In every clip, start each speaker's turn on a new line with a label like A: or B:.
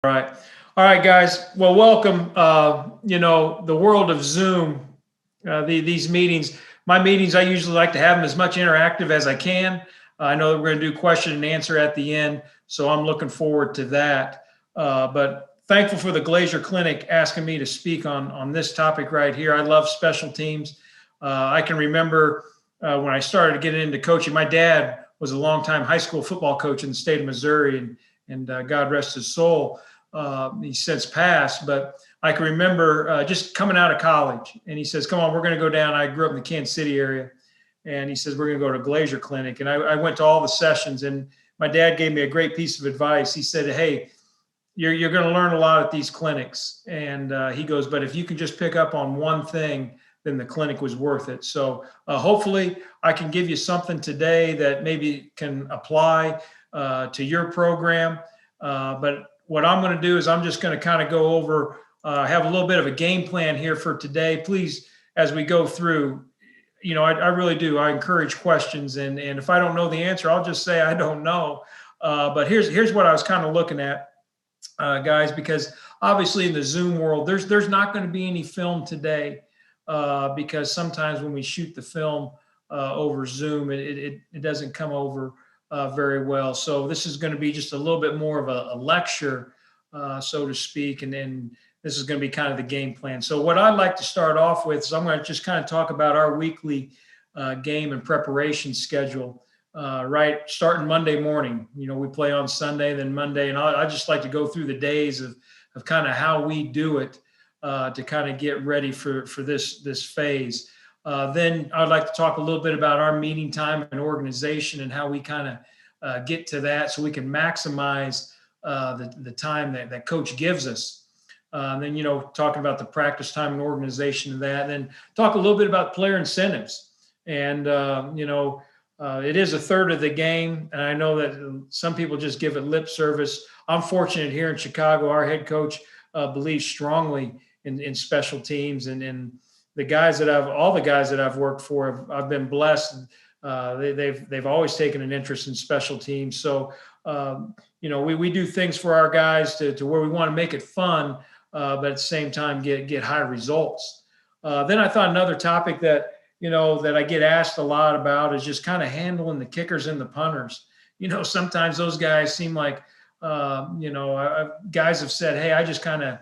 A: All right. All right, guys. Well, welcome. The world of Zoom, these meetings, my meetings, I usually like to have them as much interactive as I can. I know that we're going to do question and answer at the end, so I'm looking forward to that. But thankful for the Glazier Clinic asking me to speak on this topic right here. I love special teams. I can remember when I started getting into coaching, my dad was a longtime high school football coach in the state of Missouri, and God rest his soul. He's since passed, but I can remember just coming out of college, and he says, "Come on, we're going to go down." I grew up in the Kansas City area, and he says, "We're going to go to Glazier Clinic." And I went to all the sessions, and my dad gave me a great piece of advice. He said, "Hey, you're going to learn a lot at these clinics," and he goes, "But if you can just pick up on one thing, then the clinic was worth it." So hopefully, I can give you something today that maybe can apply to your program, but what I'm going to do is I'm just going to kind of go over, have a little bit of a game plan here for today. Please, as we go through, I really do. I encourage questions, and if I don't know the answer, I'll just say I don't know. But here's what I was kind of looking at, guys, because obviously in the Zoom world, there's not going to be any film today, because sometimes when we shoot the film over Zoom, it doesn't come over very well. So this is going to be just a little bit more of a lecture, so to speak, and then this is going to be kind of the game plan. So what I'd like to start off with is I'm going to just kind of talk about our weekly game and preparation schedule. Right, starting Monday morning. We play on Sunday, then Monday, and I just like to go through the days of kind of how we do it to kind of get ready for this phase. Then I'd like to talk a little bit about our meeting time and organization and how we kind of get to that so we can maximize the time that coach gives us. Then, talking about the practice time and organization of that. And then talk a little bit about player incentives. And, it is a third of the game. And I know that some people just give it lip service. I'm fortunate here in Chicago. Our head coach believes strongly in special teams, and all the guys that I've worked for, I've been blessed. They've always taken an interest in special teams. So, we do things for our guys to where we want to make it fun, but at the same time, get high results. Then I thought another topic that I get asked a lot about is just kind of handling the kickers and the punters. Sometimes those guys seem like, guys have said, "Hey, I just kind of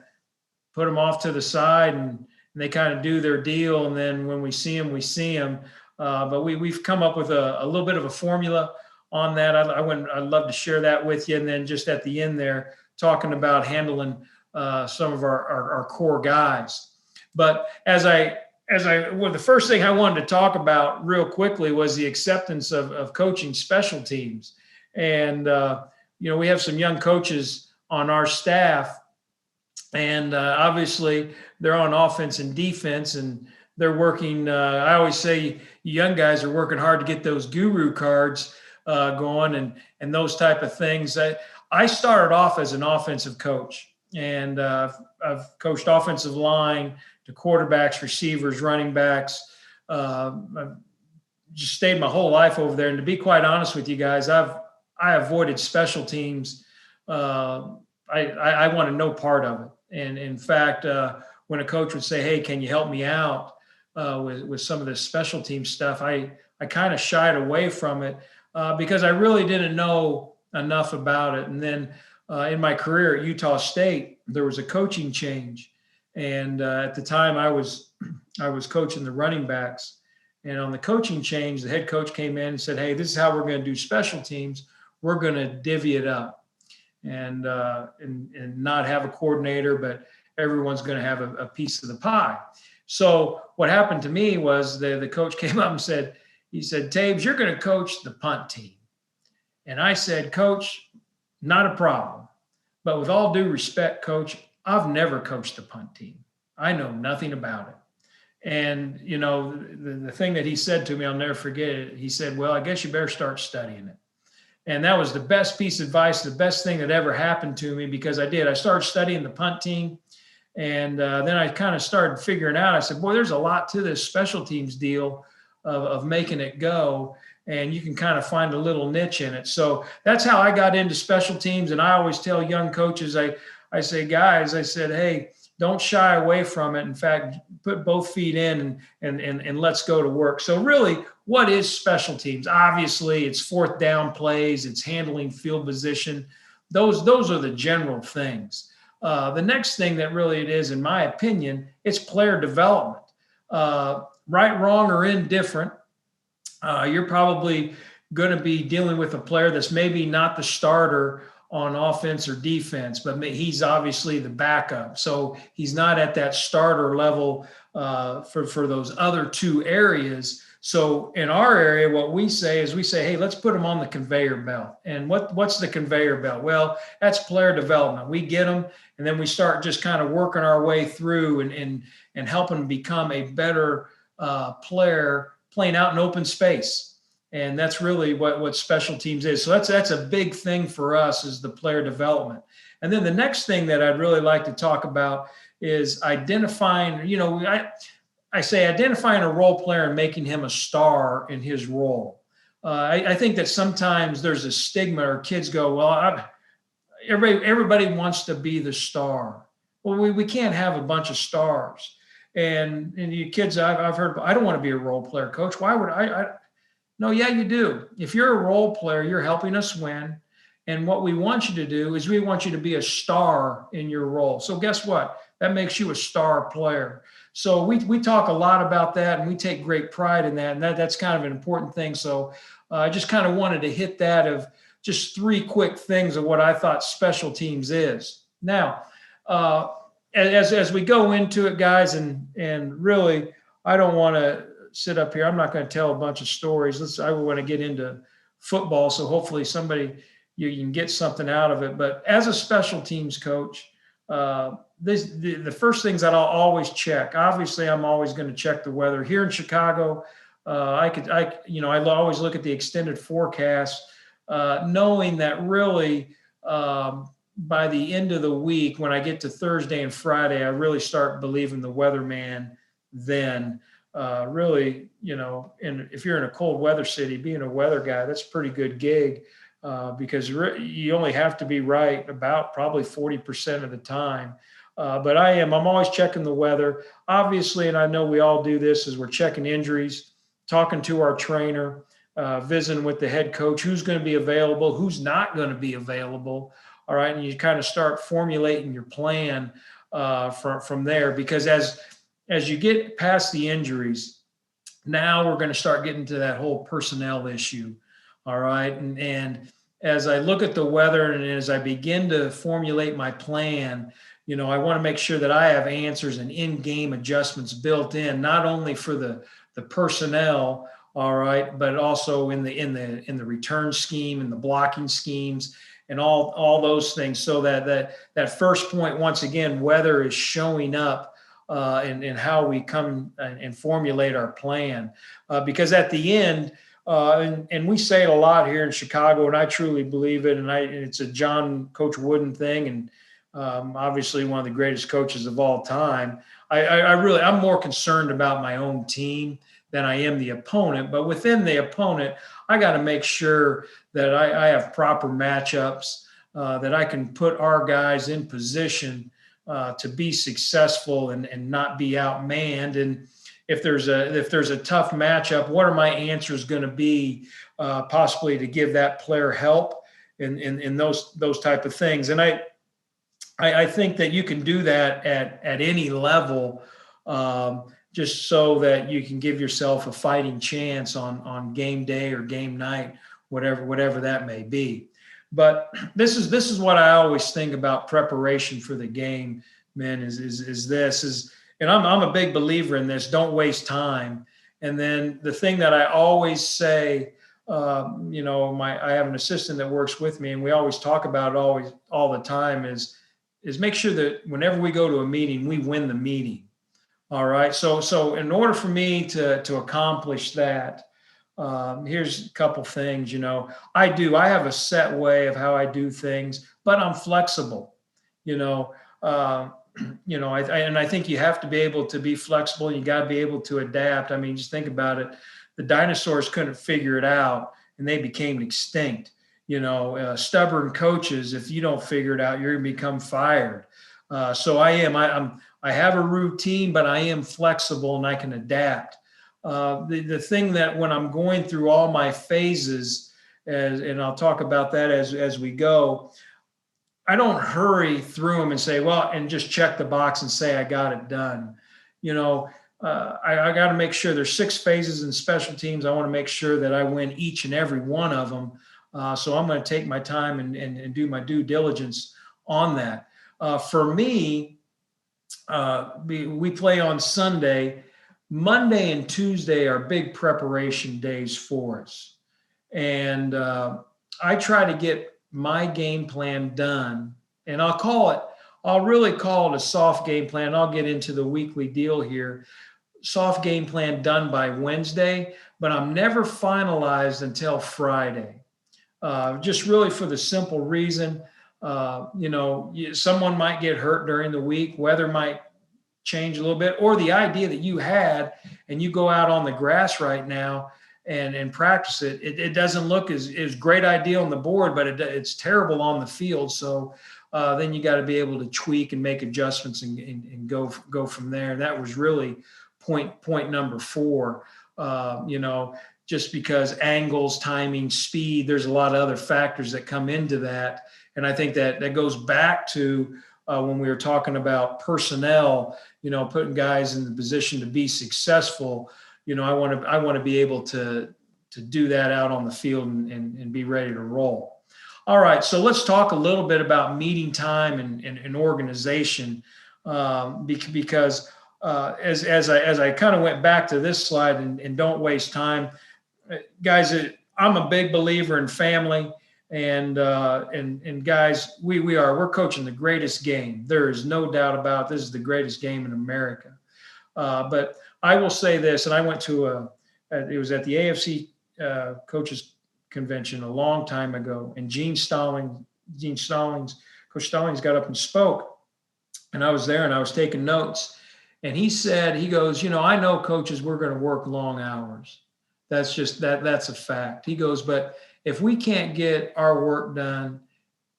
A: put them off to the side and they kind of do their deal. And then when we see them, we see them." But we've come up with a little bit of a formula on that. I'd love to share that with you. And then just at the end there, talking about handling some of our core guys. But the first thing I wanted to talk about real quickly was the acceptance of coaching special teams. And, we have some young coaches on our staff, and obviously they're on offense and defense, and they're working. I always say young guys are working hard to get those guru cards going and those type of things. I started off as an offensive coach, and I've coached offensive line to quarterbacks, receivers, running backs. I've just stayed my whole life over there. And to be quite honest with you guys, I avoided special teams. I wanted no part of it. And in fact, when a coach would say, "Hey, can you help me out with some of this special team stuff?" I kind of shied away from it because I really didn't know enough about it. And then in my career at Utah State, there was a coaching change. And at the time I was coaching the running backs. And on the coaching change, the head coach came in and said, "Hey, this is how we're going to do special teams. We're going to divvy it up and not have a coordinator, but everyone's going to have a piece of the pie." So what happened to me was the coach came up and said, "Tabes, you're going to coach the punt team." And I said, "Coach, not a problem. But with all due respect, Coach, I've never coached the punt team. I know nothing about it." And, the thing that he said to me, I'll never forget it. He said, "Well, I guess you better start studying it." And that was the best piece of advice, the best thing that ever happened to me, because I did. I started studying the punt team. And then I kind of started figuring out, I said, boy, there's a lot to this special teams deal of making it go. And you can kind of find a little niche in it. So that's how I got into special teams. And I always tell young coaches, I say, guys, I said, hey, don't shy away from it. In fact, put both feet in and let's go to work. So really, what is special teams? Obviously, it's fourth down plays, it's handling field position. Those are the general things. The next thing that really it is, in my opinion, it's player development. Right, wrong, or indifferent, you're probably going to be dealing with a player that's maybe not the starter on offense or defense, but he's obviously the backup. So he's not at that starter level for those other two areas. So in our area, what we say is hey, let's put them on the conveyor belt. And what's the conveyor belt? Well, that's player development. We get them, and then we start just kind of working our way through and helping them become a better player playing out in open space. And that's really what special teams is. So that's a big thing for us, is the player development. And then the next thing that I'd really like to talk about is identifying, I say identifying a role player and making him a star in his role. I think that sometimes there's a stigma, or kids go, well, everybody wants to be the star. Well, we can't have a bunch of stars. And you kids, I've heard, I don't want to be a role player, coach. Why would I? No, yeah, you do. If you're a role player, you're helping us win. And what we want you to do is we want you to be a star in your role. So guess what? That makes you a star player. So we talk a lot about that, and we take great pride in that. And that's kind of an important thing. So I just kind of wanted to hit that of just three quick things of what I thought special teams is. Now, as we go into it, guys, and really, I don't want to sit up here. I'm not going to tell a bunch of stories. I want to get into football. So hopefully you can get something out of it. But as a special teams coach, the first things that I'll always check, obviously I'm always going to check the weather here in Chicago. I always look at the extended forecast, knowing that really, by the end of the week, when I get to Thursday and Friday, I really start believing the weatherman then. Really, and if you're in a cold weather city, being a weather guy, that's a pretty good gig, because you only have to be right about probably 40% of the time. But I'm always checking the weather, obviously. And I know we all do this, as we're checking injuries, talking to our trainer, visiting with the head coach, who's going to be available, who's not going to be available. All right. And you kind of start formulating your plan from there, because as you get past the injuries, now we're going to start getting to that whole personnel issue. All right. And as I look at the weather and as I begin to formulate my plan, I want to make sure that I have answers and in-game adjustments built in, not only for the personnel, all right, but also in the return scheme and the blocking schemes and all those things. So that first point, once again, weather is showing up and how we come and formulate our plan. Because at the end, and we say it a lot here in Chicago, and I truly believe it, and it's a Coach Wooden thing, and obviously one of the greatest coaches of all time. I'm more concerned about my own team than I am the opponent. But within the opponent, I got to make sure that I have proper matchups, that I can put our guys in position to be successful and not be outmanned. And if there's a tough matchup, what are my answers going to be, possibly to give that player help in those type of things? And I think that you can do that at any level, just so that you can give yourself a fighting chance on game day or game night, whatever that may be. But this is what I always think about preparation for the game, man, and I'm a big believer in this. Don't waste time. And then the thing that I always say, I have an assistant that works with me, and we always talk about it all the time is make sure that whenever we go to a meeting, we win the meeting. All right. So in order for me to accomplish that, here's a couple things. I have a set way of how I do things, but I'm flexible. I think you have to be able to be flexible. You got to be able to adapt. I mean, just think about it. The dinosaurs couldn't figure it out, and they became extinct. stubborn coaches, if you don't figure it out, you're going to become fired. So I have a routine, but I am flexible and I can adapt. The thing that when I'm going through all my phases, and I'll talk about that as we go, I don't hurry through them and say, well, and just check the box and say I got it done. I got to make sure there's 6 phases in special teams. I want to make sure that I win each and every one of them. So I'm going to take my time and do my due diligence on that. For me, we play on Sunday. Monday and Tuesday are big preparation days for us. And I try to get my game plan done. And I'll really call it a soft game plan. I'll get into the weekly deal here. Soft game plan done by Wednesday, but I'm never finalized until Friday. Just really for the simple reason, someone might get hurt during the week, weather might change a little bit, or the idea that you had and you go out on the grass right now and practice it doesn't look as great idea on the board, but it's terrible on the field. So then you got to be able to tweak and make adjustments and go from there. And that was really point number 4. Just because angles, timing, speed, there's a lot of other factors that come into that. And I think that goes back to when we were talking about personnel, putting guys in the position to be successful. I want to be able to do that out on the field and be ready to roll. All right, so let's talk a little bit about meeting time and organization, because as I kind of went back to this slide and don't waste time, guys. I'm a big believer in family, and guys, we're coaching the greatest game. There is no doubt about it. This is the greatest game in America. But I will say this, and I went to it was at the AFC coaches convention a long time ago, and Coach Stallings got up and spoke, and I was there and I was taking notes, and he goes, I know coaches, we're going to work long hours. That's a fact. He goes, but if we can't get our work done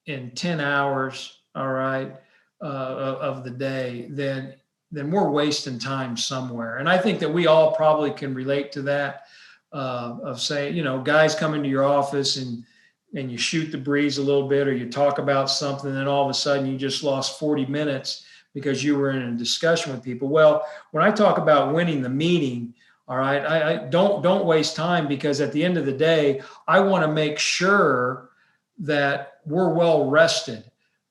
A: in 10 hours, all right, of the day, then we're wasting time somewhere. And I think that we all probably can relate to that, of saying, guys come into your office and you shoot the breeze a little bit, or you talk about something, and then all of a sudden you just lost 40 minutes because you were in a discussion with people. Well, when I talk about winning the meeting, all right, I don't waste time, because at the end of the day, I want to make sure that we're well rested.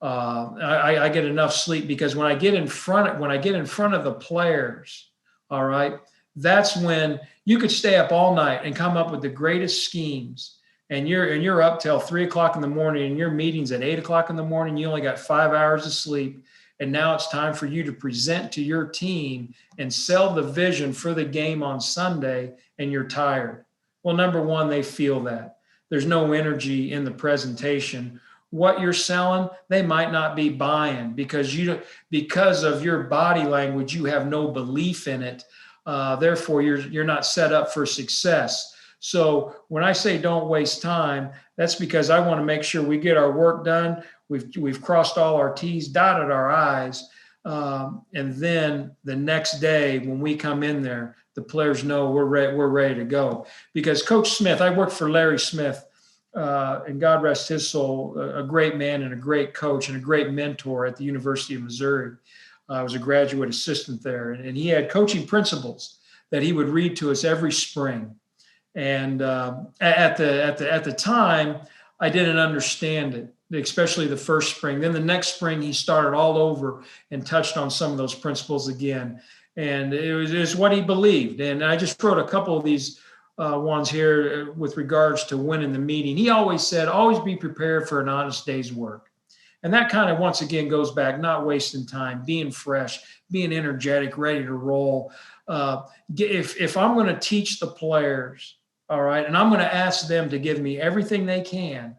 A: I get enough sleep, because when I get in front of the players, all right, that's when you could stay up all night and come up with the greatest schemes, and you're up till 3 o'clock in the morning, and your meeting's at 8 o'clock in the morning. You only got 5 hours of sleep. And now it's time for you to present to your team and sell the vision for the game on Sunday, and you're tired. Well, number one, they feel that. There's no energy in the presentation. What you're selling, they might not be buying, because of your body language, you have no belief in it. Therefore, you're not set up for success. So when I say don't waste time, that's because I want to make sure we get our work done. We've crossed all our T's, dotted our I's, and then the next day when we come in there, the players know we're ready to go. Because Coach Smith, I worked for Larry Smith, and God rest his soul, a great man and a great coach and a great mentor at the University of Missouri. I was a graduate assistant there, and he had coaching principles that he would read to us every spring. And at the time, I didn't understand it, especially the first spring. Then the next spring, he started all over and touched on some of those principles again. And it was what he believed. And I just wrote a couple of these ones here with regards to winning the meeting. He always said, always be prepared for an honest day's work. And that kind of, once again, goes back, not wasting time, being fresh, being energetic, ready to roll. If I'm going to teach the players, all right, and I'm going to ask them to give me everything they can,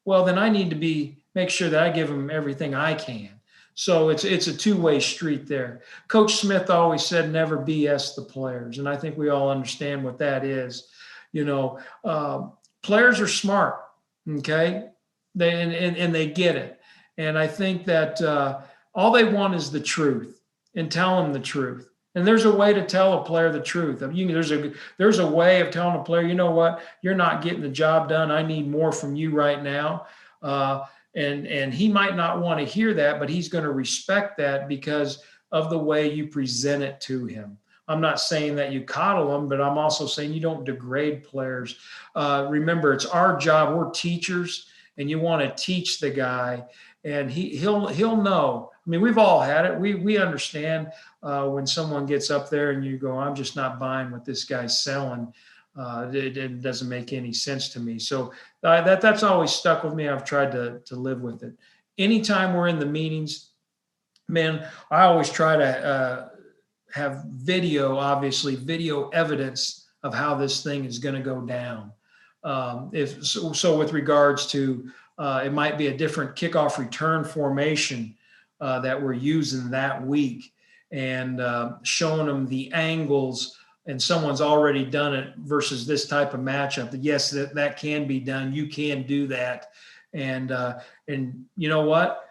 A: well, then I need to make sure that I give them everything I can. So it's a two-way street there. Coach Smith always said, never BS the players. And I think we all understand what that is. Players are smart. Okay. And they get it. And I think that all they want is the truth, and tell them the truth. And there's a way to tell a player the truth. I mean, there's a way of telling a player, you know what, you're not getting the job done. I need more from you right now. And he might not want to hear that, but he's going to respect that because of the way you present it to him. I'm not saying that you coddle them, but I'm also saying you don't degrade players. Remember, it's our job. We're teachers, and you want to teach the guy, and he'll know. I mean, we've all had it. We understand when someone gets up there and you go, I'm just not buying what this guy's selling. It doesn't make any sense to me. So that's always stuck with me. I've tried to live with it. Anytime we're in the meetings, man, I always try to have video evidence of how this thing is going to go down. So with regards to it might be a different kickoff return formation that we're using that week, and showing them the angles, and someone's already done it versus this type of matchup. That yes, that can be done. You can do that, and you know what?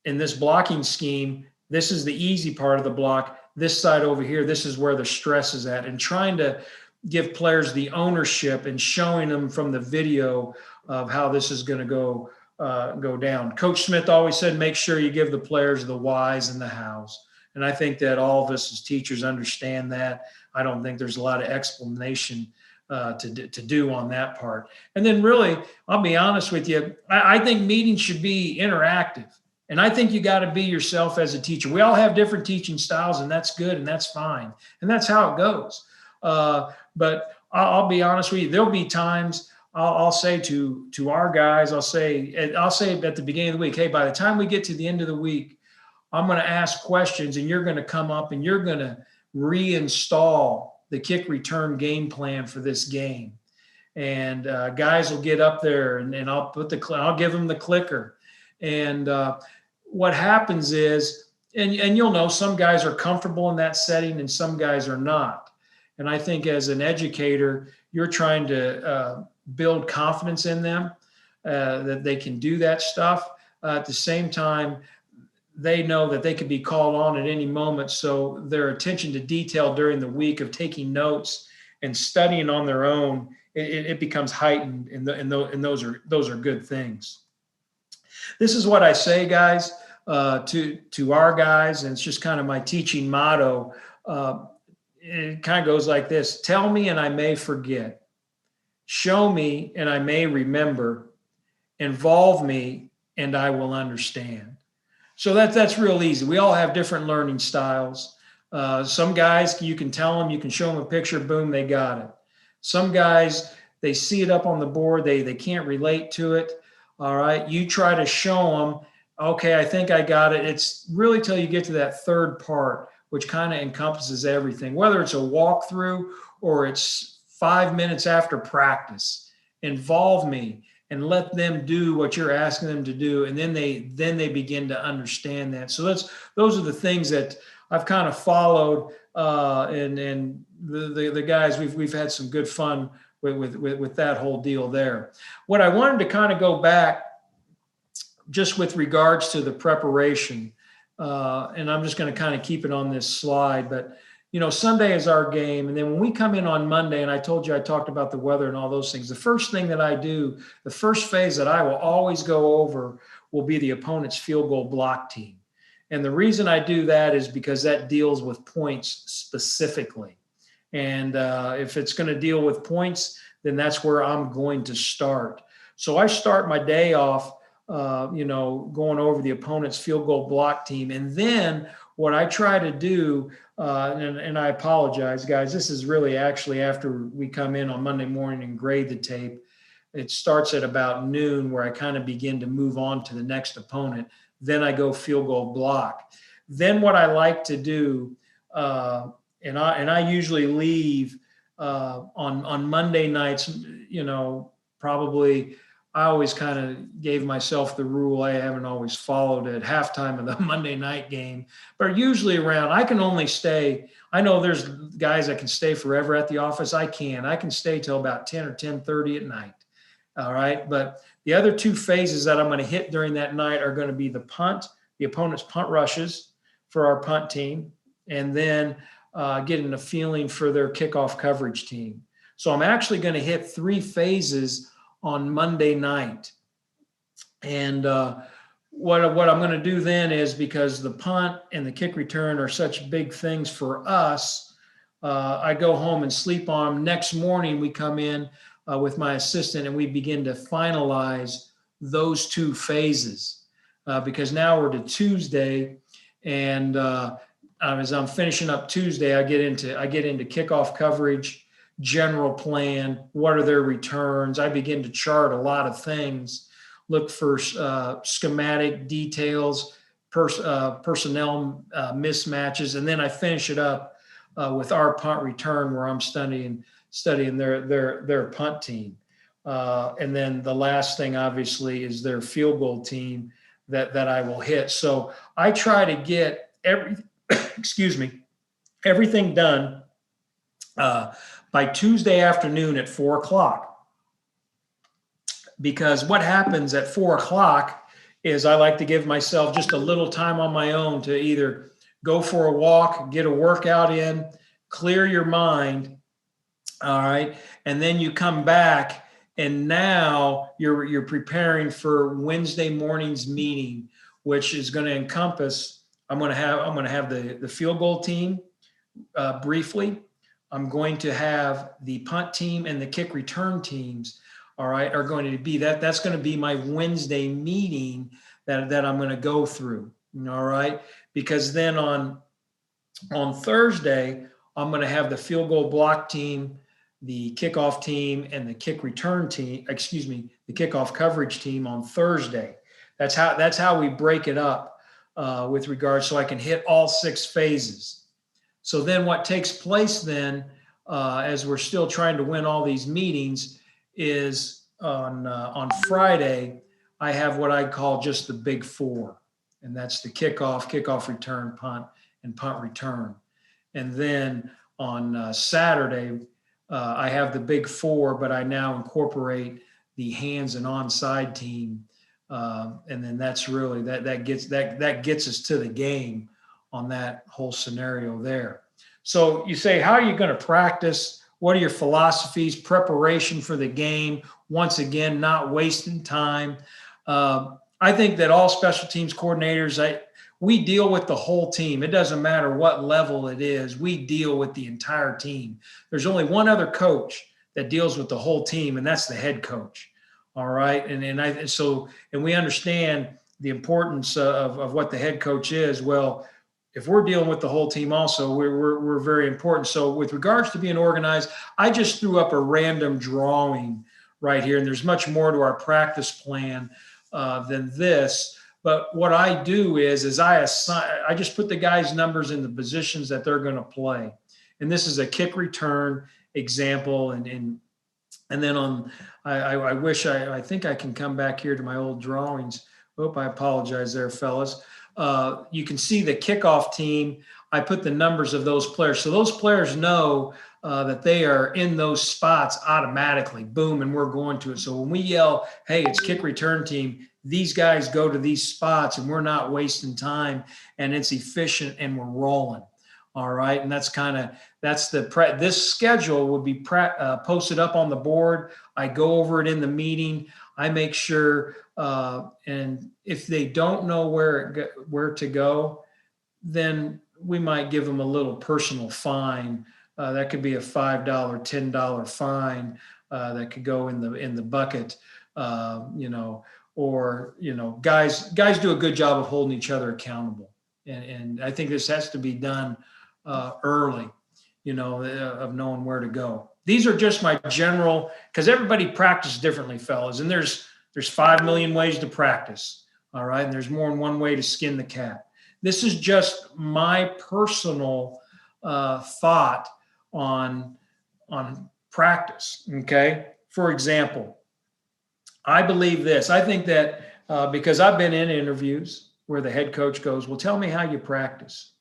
A: In this blocking scheme, this is the easy part of the block. This side over here, this is where the stress is at, and trying to give players the ownership and showing them from the video of how this is going to go down. Coach Smith always said, make sure you give the players the whys and the hows. And I think that all of us as teachers understand that. I don't think there's a lot of explanation to do on that part. And then really, I'll be honest with you, I think meetings should be interactive. And I think you got to be yourself as a teacher. We all have different teaching styles, and that's good, and that's fine. And that's how it goes. But I'll be honest with you, there'll be times I'll say to our guys, I'll say at the beginning of the week, hey, by the time we get to the end of the week, I'm going to ask questions, and you're going to come up and you're going to reinstall the kick return game plan for this game. And guys will get up there, and I'll give them the clicker. And what happens is, and you'll know, some guys are comfortable in that setting and some guys are not. And I think as an educator, you're trying to build confidence in them that they can do that stuff. At the same time, they know that they could be called on at any moment. So their attention to detail during the week of taking notes and studying on their own, it becomes heightened, and those are good things. This is what I say, guys, to our guys, and it's just kind of my teaching motto. It kind of goes like this: tell me and I may forget, show me and I may remember, involve me and I will understand. So that's real easy. We all have different learning styles. Some guys, you can tell them, you can show them a picture, boom, they got it. Some guys, they see it up on the board, they can't relate to it. All right, you try to show them, okay, I think I got it. It's really till you get to that third part, which kind of encompasses everything, whether it's a walkthrough or it's 5 minutes after practice. Involve me and let them do what you're asking them to do, and then they begin to understand that. So those are the things that I've kind of followed, and the guys, we've had some good fun with that whole deal there. What I wanted to kind of go back just with regards to the preparation, and I'm just going to kind of keep it on this slide, but Sunday is our game. And then when we come in on Monday, and I told you, I talked about the weather and all those things, the first thing that I do, the first phase that I will always go over will be the opponent's field goal block team. And the reason I do that is because that deals with points specifically. And if it's going to deal with points, then that's where I'm going to start. So I start my day off, going over the opponent's field goal block team. And then what I try to do, and I apologize, guys, this is really actually after we come in on Monday morning and grade the tape. It starts at about noon, where I kind of begin to move on to the next opponent. Then I go field goal block. Then what I like to do, and I usually leave on Monday nights, probably I always kind of gave myself the rule. I haven't always followed it, halftime of the Monday night game, but usually around, I can only stay. I know there's guys that can stay forever at the office. I can stay till about 10 or 10:30 at night. All right. But The other two phases that I'm going to hit during that night are going to be the opponent's punt rushes for our punt team, and then getting a feeling for their kickoff coverage team. So I'm actually going to hit 3 phases on Monday night. And what I'm going to do then is, because the punt and the kick return are such big things for us, I go home and sleep on them. Next morning, we come in with my assistant and we begin to finalize those 2 phases, because now we're to Tuesday, and as I'm finishing up Tuesday, I get into kickoff coverage, general plan, what are their returns. I begin to chart a lot of things, look for schematic details, personnel mismatches, and then I finish it up with our punt return, where I'm studying their punt team. And then the last thing, obviously, is their field goal team that I will hit. So I try to get everything done by Tuesday afternoon at 4:00. Because what happens at 4:00 is I like to give myself just a little time on my own to either go for a walk, get a workout in, clear your mind. All right. And then you come back, and now you're preparing for Wednesday morning's meeting, which is going to encompass, I'm going to have the field goal team briefly. I'm going to have the punt team and the kick return teams, all right, are going to be that's going to be my Wednesday meeting that I'm going to go through. All right. Because then on Thursday, I'm going to have the field goal block team, the kickoff team, and the kick return team, the kickoff coverage team on Thursday. That's how we break it up with regards, so I can hit all 6 phases. So then what takes place then, as we're still trying to win all these meetings, is on Friday, I have what I call just the big 4. And that's the kickoff return, punt, and punt return. And then on Saturday, I have the big 4, but I now incorporate the hands and onside team. And then that's really, that gets us to the game on that whole scenario there. So you say, how are you going to practice? What are your philosophies? Preparation for the game. Once again, not wasting time. I think that all special teams coordinators, we deal with the whole team. It doesn't matter what level it is. We deal with the entire team. There's only one other coach that deals with the whole team, and that's the head coach. All right. And we understand the importance of what the head coach is. Well, if we're dealing with the whole team also, we're very important. So with regards to being organized, I just threw up a random drawing right here, and there's much more to our practice plan than this. But what I do is I just put the guys' numbers in the positions that they're going to play. And this is a kick return example. And then I think I can come back here to my old drawings. I apologize there, fellas. You can see the kickoff team. I put the numbers of those players. So those players know that they are in those spots automatically. Boom, and we're going to it. So when we yell, hey, it's kick return team, these guys go to these spots, and we're not wasting time, and it's efficient, and we're rolling. All right. And this schedule would be posted up on the board. I go over it in the meeting. I make sure, and if they don't know where to go, then we might give them a little personal fine. That could be a $5, $10 fine that could go in the bucket, or guys do a good job of holding each other accountable. And I think this has to be done early, of knowing where to go. These are just my general, because everybody practices differently, fellas. And there's 5 million ways to practice. All right. And there's more than one way to skin the cat. This is just my personal thought on practice. Okay. For example, I believe this. I think that because I've been in interviews where the head coach goes, well, tell me how you practice.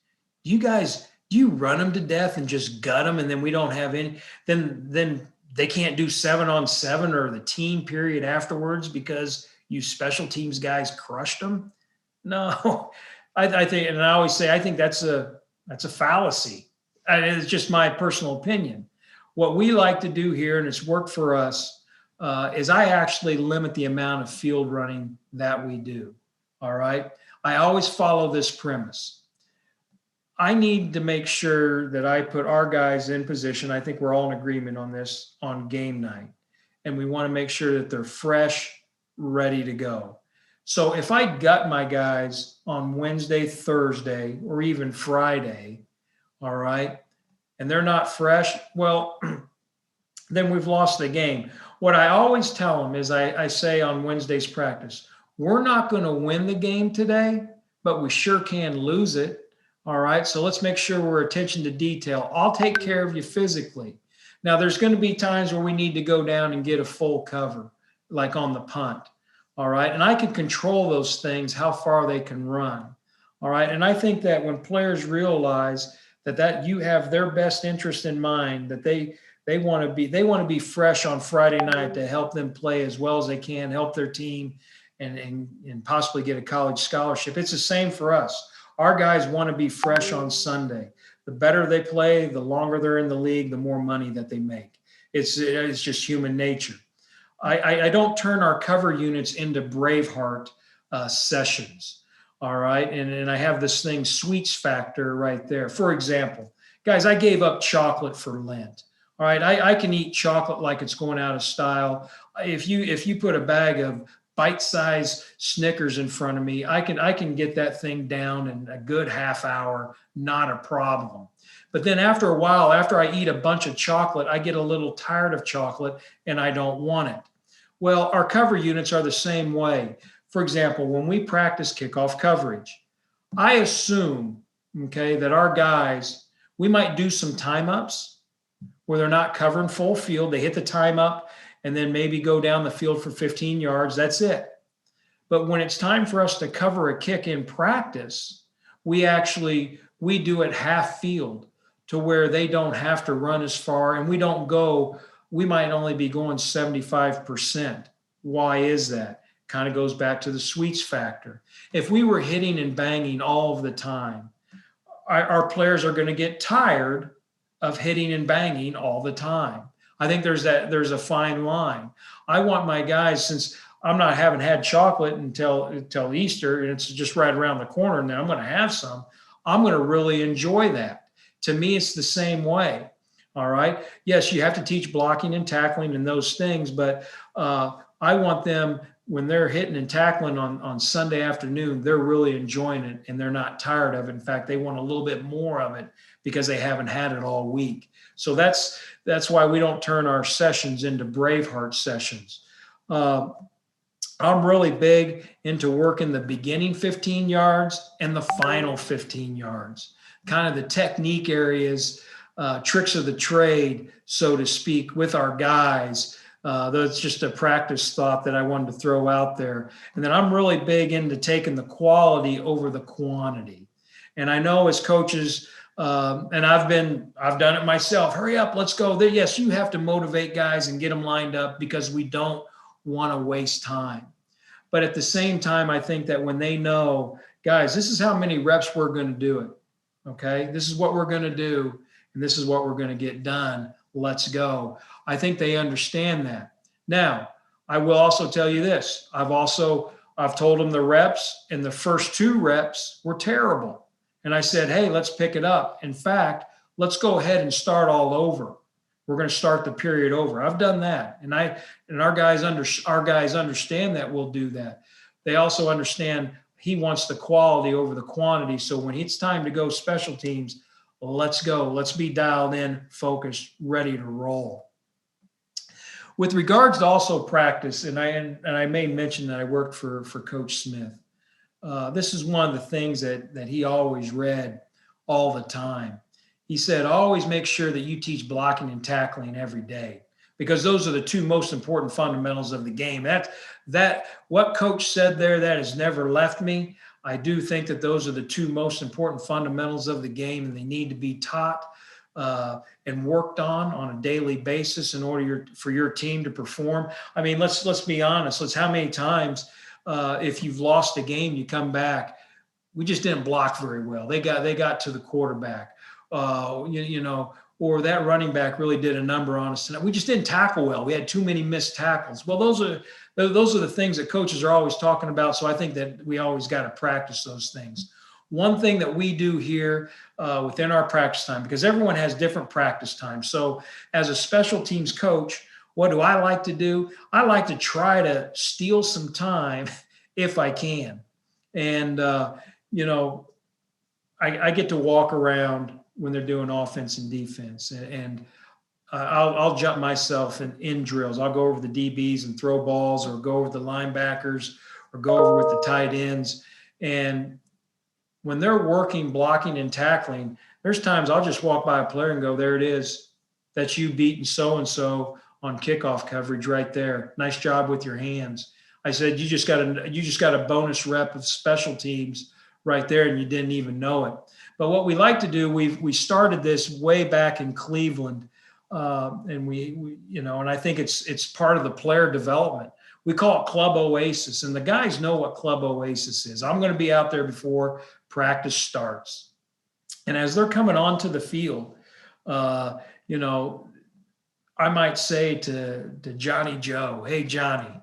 A: Do you run them to death and just gut them, and then we don't have any? Then they can't do 7-on-7 or the team period afterwards because you special teams guys crushed them. No, I think, and I always say, I think that's a fallacy. And it's just my personal opinion. What we like to do here, and it's worked for us, is I actually limit the amount of field running that we do. All right. I always follow this premise. I need to make sure that I put our guys in position. I think we're all in agreement on this on game night. And we want to make sure that they're fresh, ready to go. So if I gut my guys on Wednesday, Thursday, or even Friday, all right, and they're not fresh, well, then we've lost the game. What I always tell them is I say on Wednesday's practice, we're not going to win the game today, but we sure can lose it. All right, so let's make sure we're attention to detail. I'll take care of you physically. Now, there's going to be times where we need to go down and get a full cover, like on the punt. All right, and I can control those things, how far they can run. All right, and I think that when players realize that you have their best interest in mind, that they want to be fresh on Friday night to help them play as well as they can, help their team, and possibly get a college scholarship. It's the same for us. Our guys want to be fresh on Sunday. The better they play, the longer they're in the league, the more money that they make. It's just human nature. I don't turn our cover units into Braveheart sessions. All right. And I have this thing, sweets factor right there. For example, guys, I gave up chocolate for Lent. All right. I can eat chocolate like it's going out of style. If you put a bag of bite-sized Snickers in front of me, I can get that thing down in a good half hour, not a problem. But then after a while, after I eat a bunch of chocolate, I get a little tired of chocolate and I don't want it. Well, our cover units are the same way. For example, when we practice kickoff coverage, I assume, okay, that our guys, we might do some time ups where they're not covering full field. They hit the time up and then maybe go down the field for 15 yards. That's it. But when it's time for us to cover a kick in practice, we do it half field to where they don't have to run as far, and we might only be going 75%. Why is that? Kind of goes back to the sweets factor. If we were hitting and banging all of the time, our players are going to get tired of hitting and banging all the time. I think there's a fine line. I want my guys, since haven't had chocolate until Easter, and it's just right around the corner, and then I'm going to have some. I'm going to really enjoy that. To me, it's the same way. All right. Yes, you have to teach blocking and tackling and those things, but I want them, when they're hitting and tackling on Sunday afternoon, they're really enjoying it and they're not tired of it. In fact, they want a little bit more of it because they haven't had it all week. So that's why we don't turn our sessions into Braveheart sessions. I'm really big into working the beginning 15 yards and the final 15 yards, kind of the technique areas, tricks of the trade, so to speak, with our guys. That's just a practice thought that I wanted to throw out there. And then I'm really big into taking the quality over the quantity. And I know as coaches, and I've done it myself. Hurry up, let's go. Yes, you have to motivate guys and get them lined up because we don't want to waste time. But at the same time, I think that when they know, guys, this is how many reps we're going to do it. Okay, this is what we're going to do, and this is what we're going to get done. Let's go. I think they understand that. Now, I will also tell you this. I've told them the reps, and the first 2 reps were terrible. And I said, hey, let's pick it up. In fact, let's go ahead and start all over. We're going to start the period over. I've done that. And our guys understand that we'll do that. They also understand he wants the quality over the quantity. So when it's time to go special teams, let's go. Let's be dialed in, focused, ready to roll. With regards to also practice, and I may mention that I worked for Coach Smith. This is one of the things that he always read all the time. He said, always make sure that you teach blocking and tackling every day, because those are the 2 most important fundamentals of the game. That what Coach said there, that has never left me. I do think that those are the 2 most important fundamentals of the game, and they need to be taught and worked on a daily basis in order for your team to perform. I mean, let's be honest. How many times if you've lost a game, you come back, we just didn't block very well. They got to the quarterback, or that running back really did a number on us tonight. We just didn't tackle well. We had too many missed tackles. Well, those are the things that coaches are always talking about. So I think that we always got to practice those things. One thing that we do here within our practice time, because everyone has different practice time. So as a special teams coach, what do I like to do? I like to try to steal some time if I can. And, I get to walk around when they're doing offense and defense. And I'll jump myself in drills. I'll go over the DBs and throw balls, or go over the linebackers, or go over with the tight ends. And when they're working, blocking, and tackling, there's times I'll just walk by a player and go, there it is. That's you beating so-and-so on kickoff coverage right there. Nice job with your hands. I said, you just got a bonus rep of special teams right there, and you didn't even know it. But what we like to do, we started this way back in Cleveland, and and I think it's part of the player development. We call it Club Oasis, and the guys know what Club Oasis is. I'm going to be out there before practice starts, and as they're coming onto the field, I might say to Johnny Joe, hey Johnny,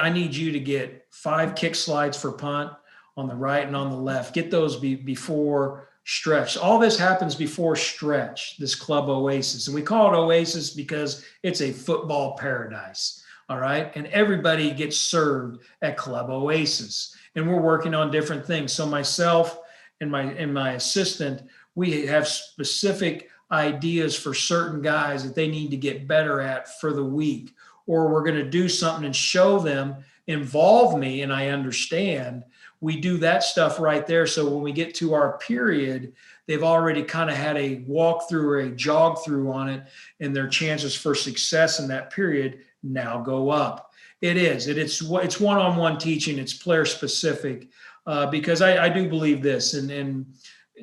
A: I need you to get 5 kick slides for punt on the right and on the left. Get those before stretch. All this happens before stretch, this Club Oasis. And we call it Oasis because it's a football paradise. All right. And everybody gets served at Club Oasis. And we're working on different things. So myself and my assistant, we have specific ideas for certain guys that they need to get better at for the week. Or we're going to do something and show them, involve me, and I understand. We do that stuff right there. So when we get to our period, they've already kind of had a walkthrough or a jog through on it, and their chances for success in that period now go up. It's one-on-one teaching. It's player specific because I do believe this, and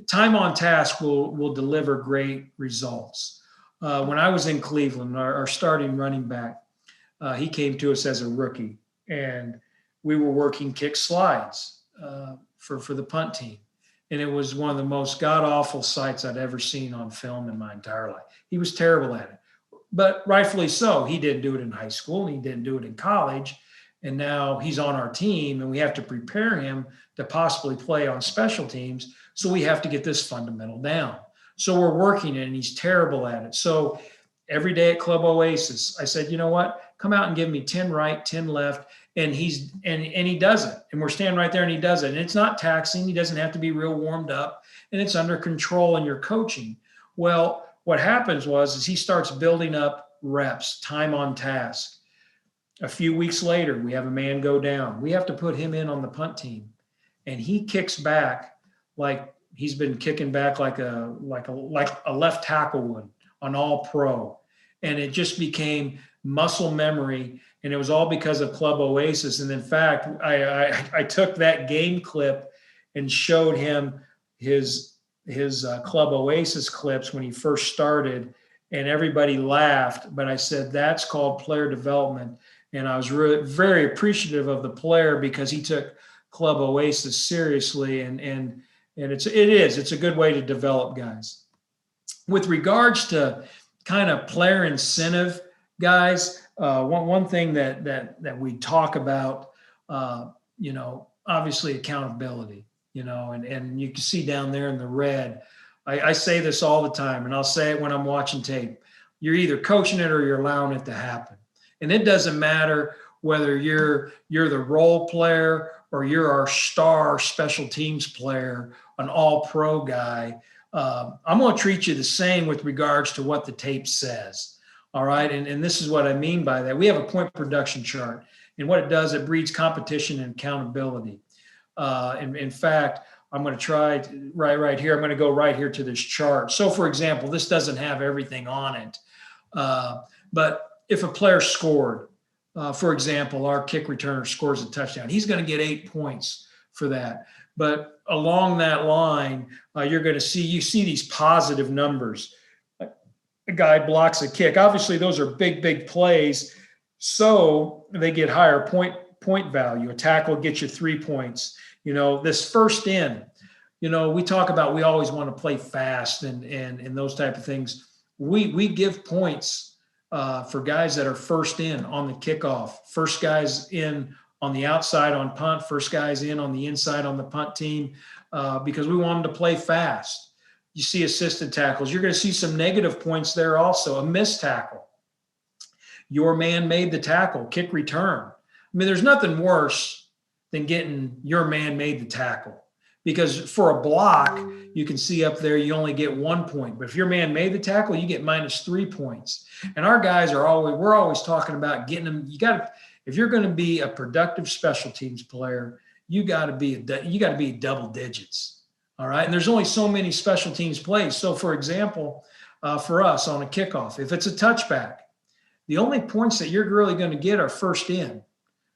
A: time on task will deliver great results. When I was in Cleveland, our starting running back, he came to us as a rookie, and we were working kick slides for the punt team. And it was one of the most god-awful sights I'd ever seen on film in my entire life. He was terrible at it, but rightfully so. He didn't do it in high school, and he didn't do it in college. And now he's on our team, and we have to prepare him to possibly play on special teams. So we have to get this fundamental down. So we're working it, and he's terrible at it. So every day at Club Oasis, I said, you know what? Come out and give me 10 right, 10 left. And he does it. And we're standing right there, and he does it. And it's not taxing. He doesn't have to be real warmed up, and it's under control in your coaching. Well, what happens is he starts building up reps, time on task. A few weeks later, we have a man go down. We have to put him in on the punt team, and he kicks back like he's been kicking back like a left tackle would on All Pro. And it just became muscle memory. And it was all because of Club Oasis. And in fact, I took that game clip and showed him his Club Oasis clips when he first started, and everybody laughed. But I said, that's called player development. And I was really very appreciative of the player because he took Club Oasis seriously. And it's a good way to develop guys. With regards to kind of player incentive, guys, one thing that we talk about, obviously accountability, and you can see down there in the red, I say this all the time, and I'll say it when I'm watching tape. You're either coaching it or you're allowing it to happen. And it doesn't matter whether you're the role player or you're our star special teams player, an all-pro guy. I'm going to treat you the same with regards to what the tape says. All right. And this is what I mean by that. We have a point production chart, and what it does, it breeds competition and accountability. In fact, I'm going to try right here. I'm going to go right here to this chart. So for example, this doesn't have everything on it. But if a player scored, for example, our kick returner scores a touchdown, he's going to get 8 points for that. But along that line, you're going to see these positive numbers. a guy blocks a kick. Obviously, those are big plays, so they get higher point value. A tackle gets you 3 points. This first in, we talk about we always want to play fast and those type of things. We give points for guys that are first in on the kickoff, first guys in on the outside on punt, first guys in on the inside on the punt team, because we want them to play fast. You see assisted tackles. You're going to see some negative points there also. A missed tackle. Your man made the tackle, kick return. I mean, there's nothing worse than getting your man made the tackle, because for a block, you can see up there you only get 1 point. But if your man made the tackle, you get -3 points. And our guys we're always talking about getting them. If you're going to be a productive special teams player, you got to be double digits. All right. And there's only so many special teams plays. So, for example, for us on a kickoff, if it's a touchback, the only points that you're really going to get are first in.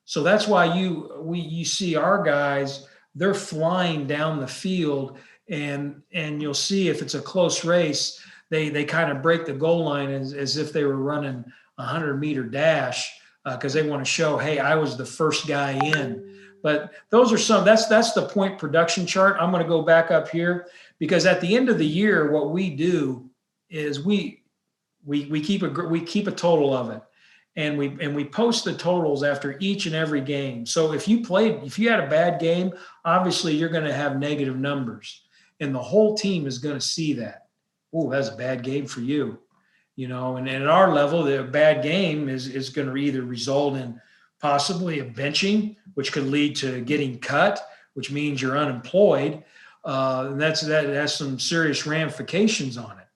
A: So that's why you see our guys, they're flying down the field, and you'll see if it's a close race, they kind of break the goal line as if they were running a 100-meter dash because they want to show, hey, I was the first guy in. But those are that's the point production chart. I'm going to go back up here because at the end of the year, what we do is we keep a total of it, and we post the totals after each and every game. So if you had a bad game, obviously you're going to have negative numbers, and the whole team is going to see that. Oh, that's a bad game for you, And at our level, the bad game is going to either result in possibly a benching, which could lead to getting cut, which means you're unemployed. And that has some serious ramifications on it.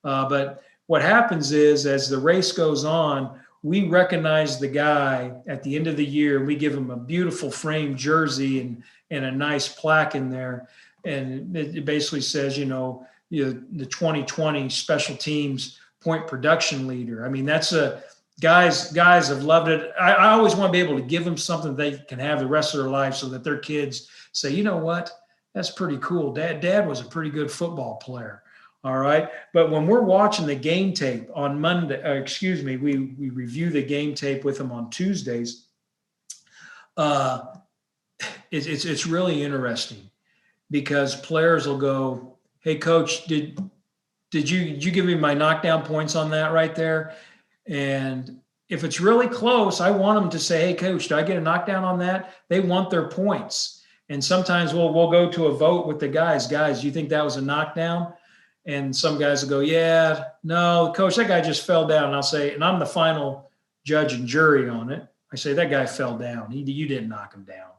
A: But what happens is, as the race goes on, we recognize the guy at the end of the year. We give him a beautiful framed jersey and a nice plaque in there. And it basically says, the 2020 special teams point production leader. I mean, that's guys have loved it. I always want to be able to give them something they can have the rest of their life so that their kids say, you know what, that's pretty cool. Dad was a pretty good football player. All right. But when we're watching the game tape on Monday, we review the game tape with them on Tuesdays. It's really interesting because players will go, hey, coach, did you give me my knockdown points on that right there? And if it's really close, I want them to say, hey, coach, did I get a knockdown on that? They want their points. And sometimes we'll go to a vote with the guys. Guys, do you think that was a knockdown? And some guys will go, yeah, no, coach, that guy just fell down. And I'll say, and I'm the final judge and jury on it. I say, that guy fell down. You didn't knock him down.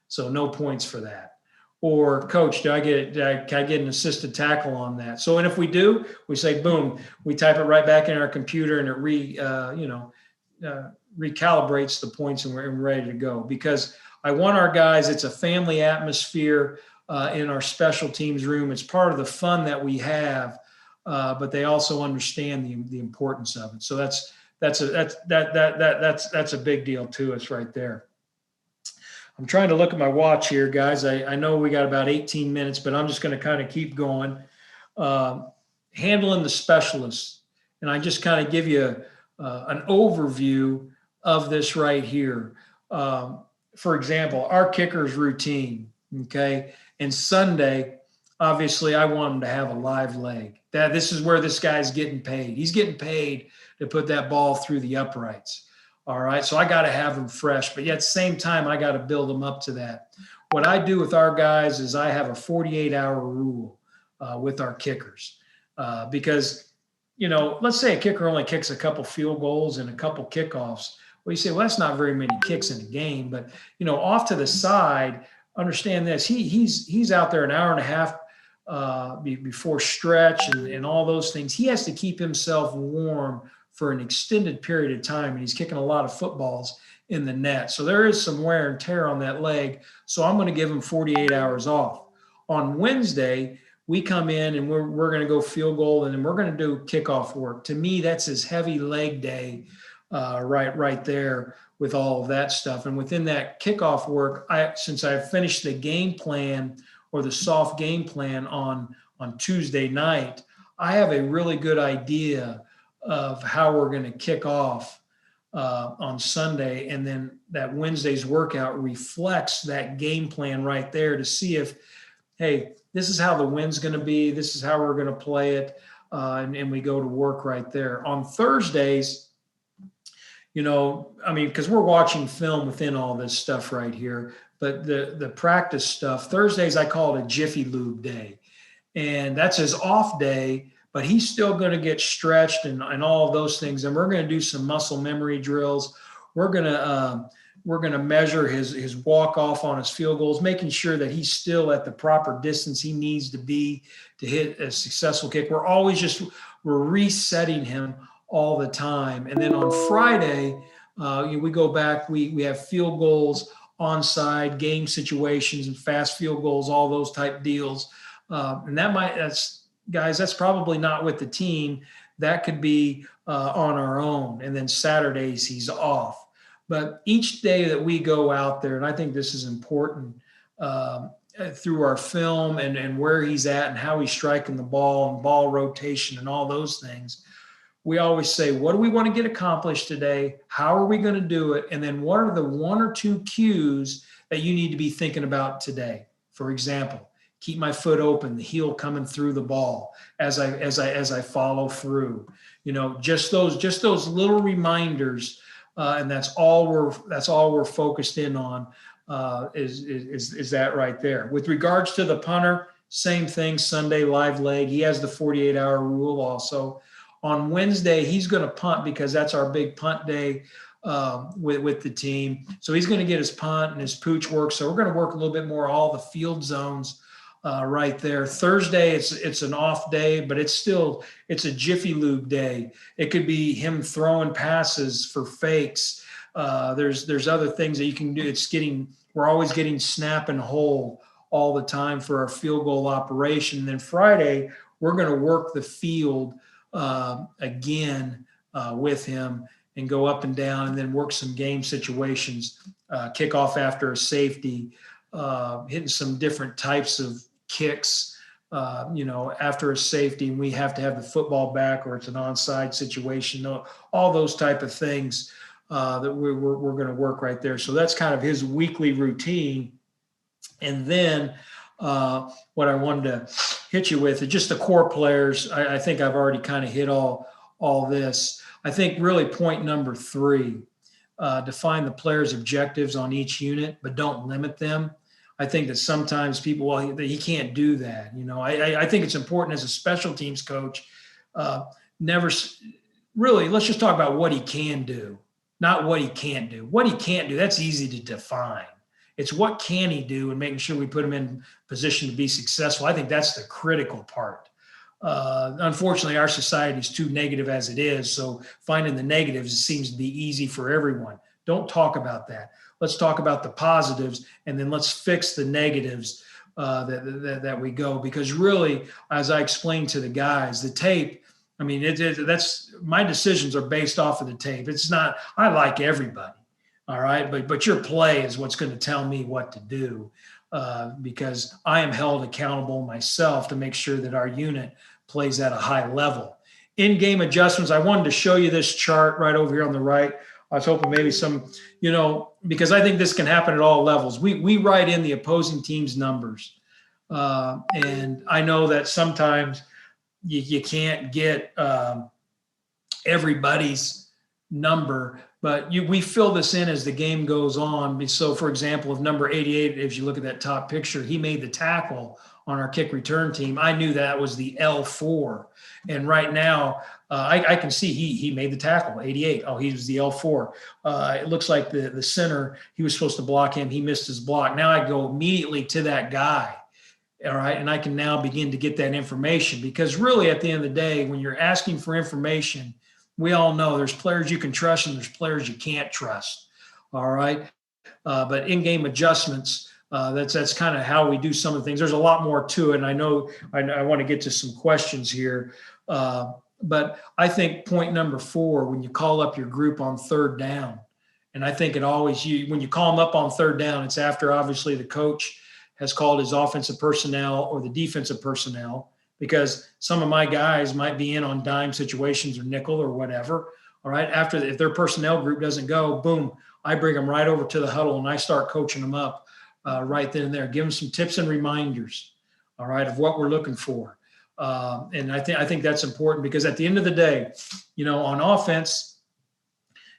A: So no points for that. Or, coach, can I get an assisted tackle on that? So, and if we do, we say, boom, we type it right back in our computer, and it recalibrates the points, and we're ready to go. Because I want our guys, it's a family atmosphere in our special teams room. It's part of the fun that we have, but they also understand the importance of it. So that's a big deal to us right there. I'm trying to look at my watch here, guys. I know we got about 18 minutes, but I'm just going to kind of keep going. Handling the specialists. And I just kind of give you an overview of this right here. For example, our kicker's routine, okay? And Sunday, obviously, I want him to have a live leg. This is where this guy's getting paid. He's getting paid to put that ball through the uprights. All right, so I got to have them fresh, but yet at the same time, I got to build them up to that. What I do with our guys is I have a 48-hour rule with our kickers because, let's say a kicker only kicks a couple field goals and a couple kickoffs. Well, you say, well, that's not very many kicks in a game, but, off to the side, understand this. He's out there an hour and a half before stretch and all those things. He has to keep himself warm for an extended period of time, and he's kicking a lot of footballs in the net. So there is some wear and tear on that leg. So I'm going to give him 48 hours off. On Wednesday, we come in and we're going to go field goal, and then we're going to do kickoff work. To me, that's his heavy leg day right there with all of that stuff. And within that kickoff work, since I've finished the game plan or the soft game plan on Tuesday night, I have a really good idea of how we're going to kick off on Sunday. And then that Wednesday's workout reflects that game plan right there to see if, hey, this is how the wind's going to be. This is how we're going to play it. And we go to work right there. On Thursdays, because we're watching film within all this stuff right here, but the practice stuff, Thursdays, I call it a Jiffy Lube day. And that's his off day, but he's still going to get stretched and all of those things. And we're going to do some muscle memory drills. We're going to measure his walk off on his field goals, making sure that he's still at the proper distance he needs to be to hit a successful kick. We're resetting him all the time. And then on Friday, we go back, we have field goals, onside, game situations, and fast field goals, all those type deals. And that's probably not with the team. That could be on our own. And then Saturdays, he's off. But each day that we go out there, and I think this is important through our film and where he's at and how he's striking the ball and ball rotation and all those things, we always say, what do we want to get accomplished today? How are we going to do it? And then what are the one or two cues that you need to be thinking about today? For example, keep my foot open, the heel coming through the ball as I follow through. Just those little reminders, and that's all we're focused in on. Is that right there. With regards to the punter, same thing. Sunday live leg. He has the 48-hour rule also. On Wednesday, he's going to punt because that's our big punt day with the team. So he's going to get his punt and his pooch work. So we're going to work a little bit more all the field zones right there. Thursday, it's an off day, but it's a Jiffy Lube day. It could be him throwing passes for fakes. There's other things that you can do. We're always getting snap and hold all the time for our field goal operation. And then Friday, we're going to work the field again with him and go up and down and then work some game situations, kick off after a safety, hitting some different types of kicks, after a safety, and we have to have the football back or it's an onside situation, all those type of things that we're going to work right there. So that's kind of his weekly routine. And then what I wanted to hit you with is just the core players. I think I've already kind of hit all this. I think really point number 3, define the players' objectives on each unit, but don't limit them. I think that sometimes people, he can't do that. I think it's important as a special teams coach, let's just talk about what he can do, not what he can't do. What he can't do, that's easy to define. It's what can he do and making sure we put him in position to be successful. I think that's the critical part. Unfortunately, our society is too negative as it is. So finding the negatives seems to be easy for everyone. Don't talk about that. Let's talk about the positives, and then let's fix the negatives that we go. Because really, as I explained to the guys, the tape, that's my decisions are based off of the tape. It's not, I like everybody. All right. But your play is what's going to tell me what to do, because I am held accountable myself to make sure that our unit plays at a high level. In-game adjustments. I wanted to show you this chart right over here on the right. I was hoping maybe some, because I think this can happen at all levels. We write in the opposing team's numbers. And I know that sometimes you can't get everybody's number, but we fill this in as the game goes on. So, for example, if number 88, if you look at that top picture, he made the tackle on our kick return team. I knew that was the L4. And right now, I can see he made the tackle, 88. Oh, he was the L4. It looks like the center, he was supposed to block him. He missed his block. Now I go immediately to that guy. All right. And I can now begin to get that information, because really at the end of the day, when you're asking for information, we all know there's players you can trust and there's players you can't trust. All right. But in-game adjustments, that's kind of how we do some of the things. There's a lot more to it. And I know I want to get to some questions here. But I think point number 4, when you call up your group on third down, and I think when you call them up on third down, it's after obviously the coach has called his offensive personnel or the defensive personnel. because some of my guys might be in on dime situations or nickel or whatever. All right. If their personnel group doesn't go, boom, I bring them right over to the huddle and I start coaching them up right then and there. Give them some tips and reminders, all right, of what we're looking for. And I think that's important, because at the end of the day, on offense,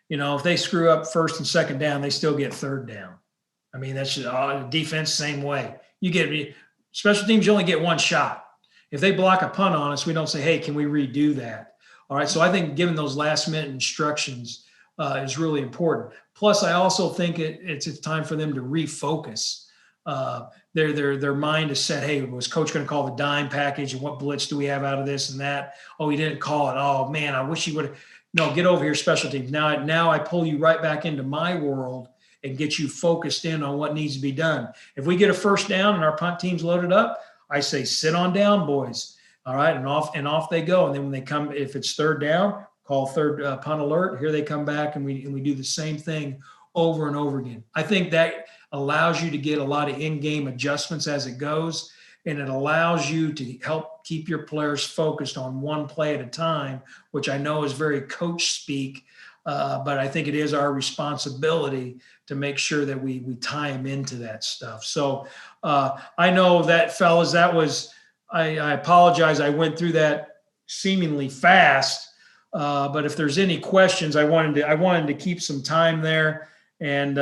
A: if they screw up first and second down, they still get third down. I mean, that's just, defense, same way. You get special teams, you only get one shot. If they block a punt on us, we don't say, hey, can we redo that? All right. So I think giving those last minute instructions is really important. Plus, I also think it's time for them to refocus. Their mind is set. Hey, was coach going to call the dime package, and what blitz do we have out of this and that? Oh, he didn't call it. Oh man, I wish he would have. No, get over here, special teams. Now I pull you right back into my world and get you focused in on what needs to be done. If we get a first down and our punt team's loaded up, I say, sit on down, boys. All right, and off they go. And then when they come, if it's third down, call third punt alert. Here they come back, and we do the same thing over and over again. I think that allows you to get a lot of in-game adjustments as it goes, and it allows you to help keep your players focused on one play at a time, which I know is very coach speak, but I think it is our responsibility to make sure that we tie them into that stuff. So I know that, fellas, that was, I apologize. I went through that seemingly fast, but if there's any questions, I wanted to keep some time there, and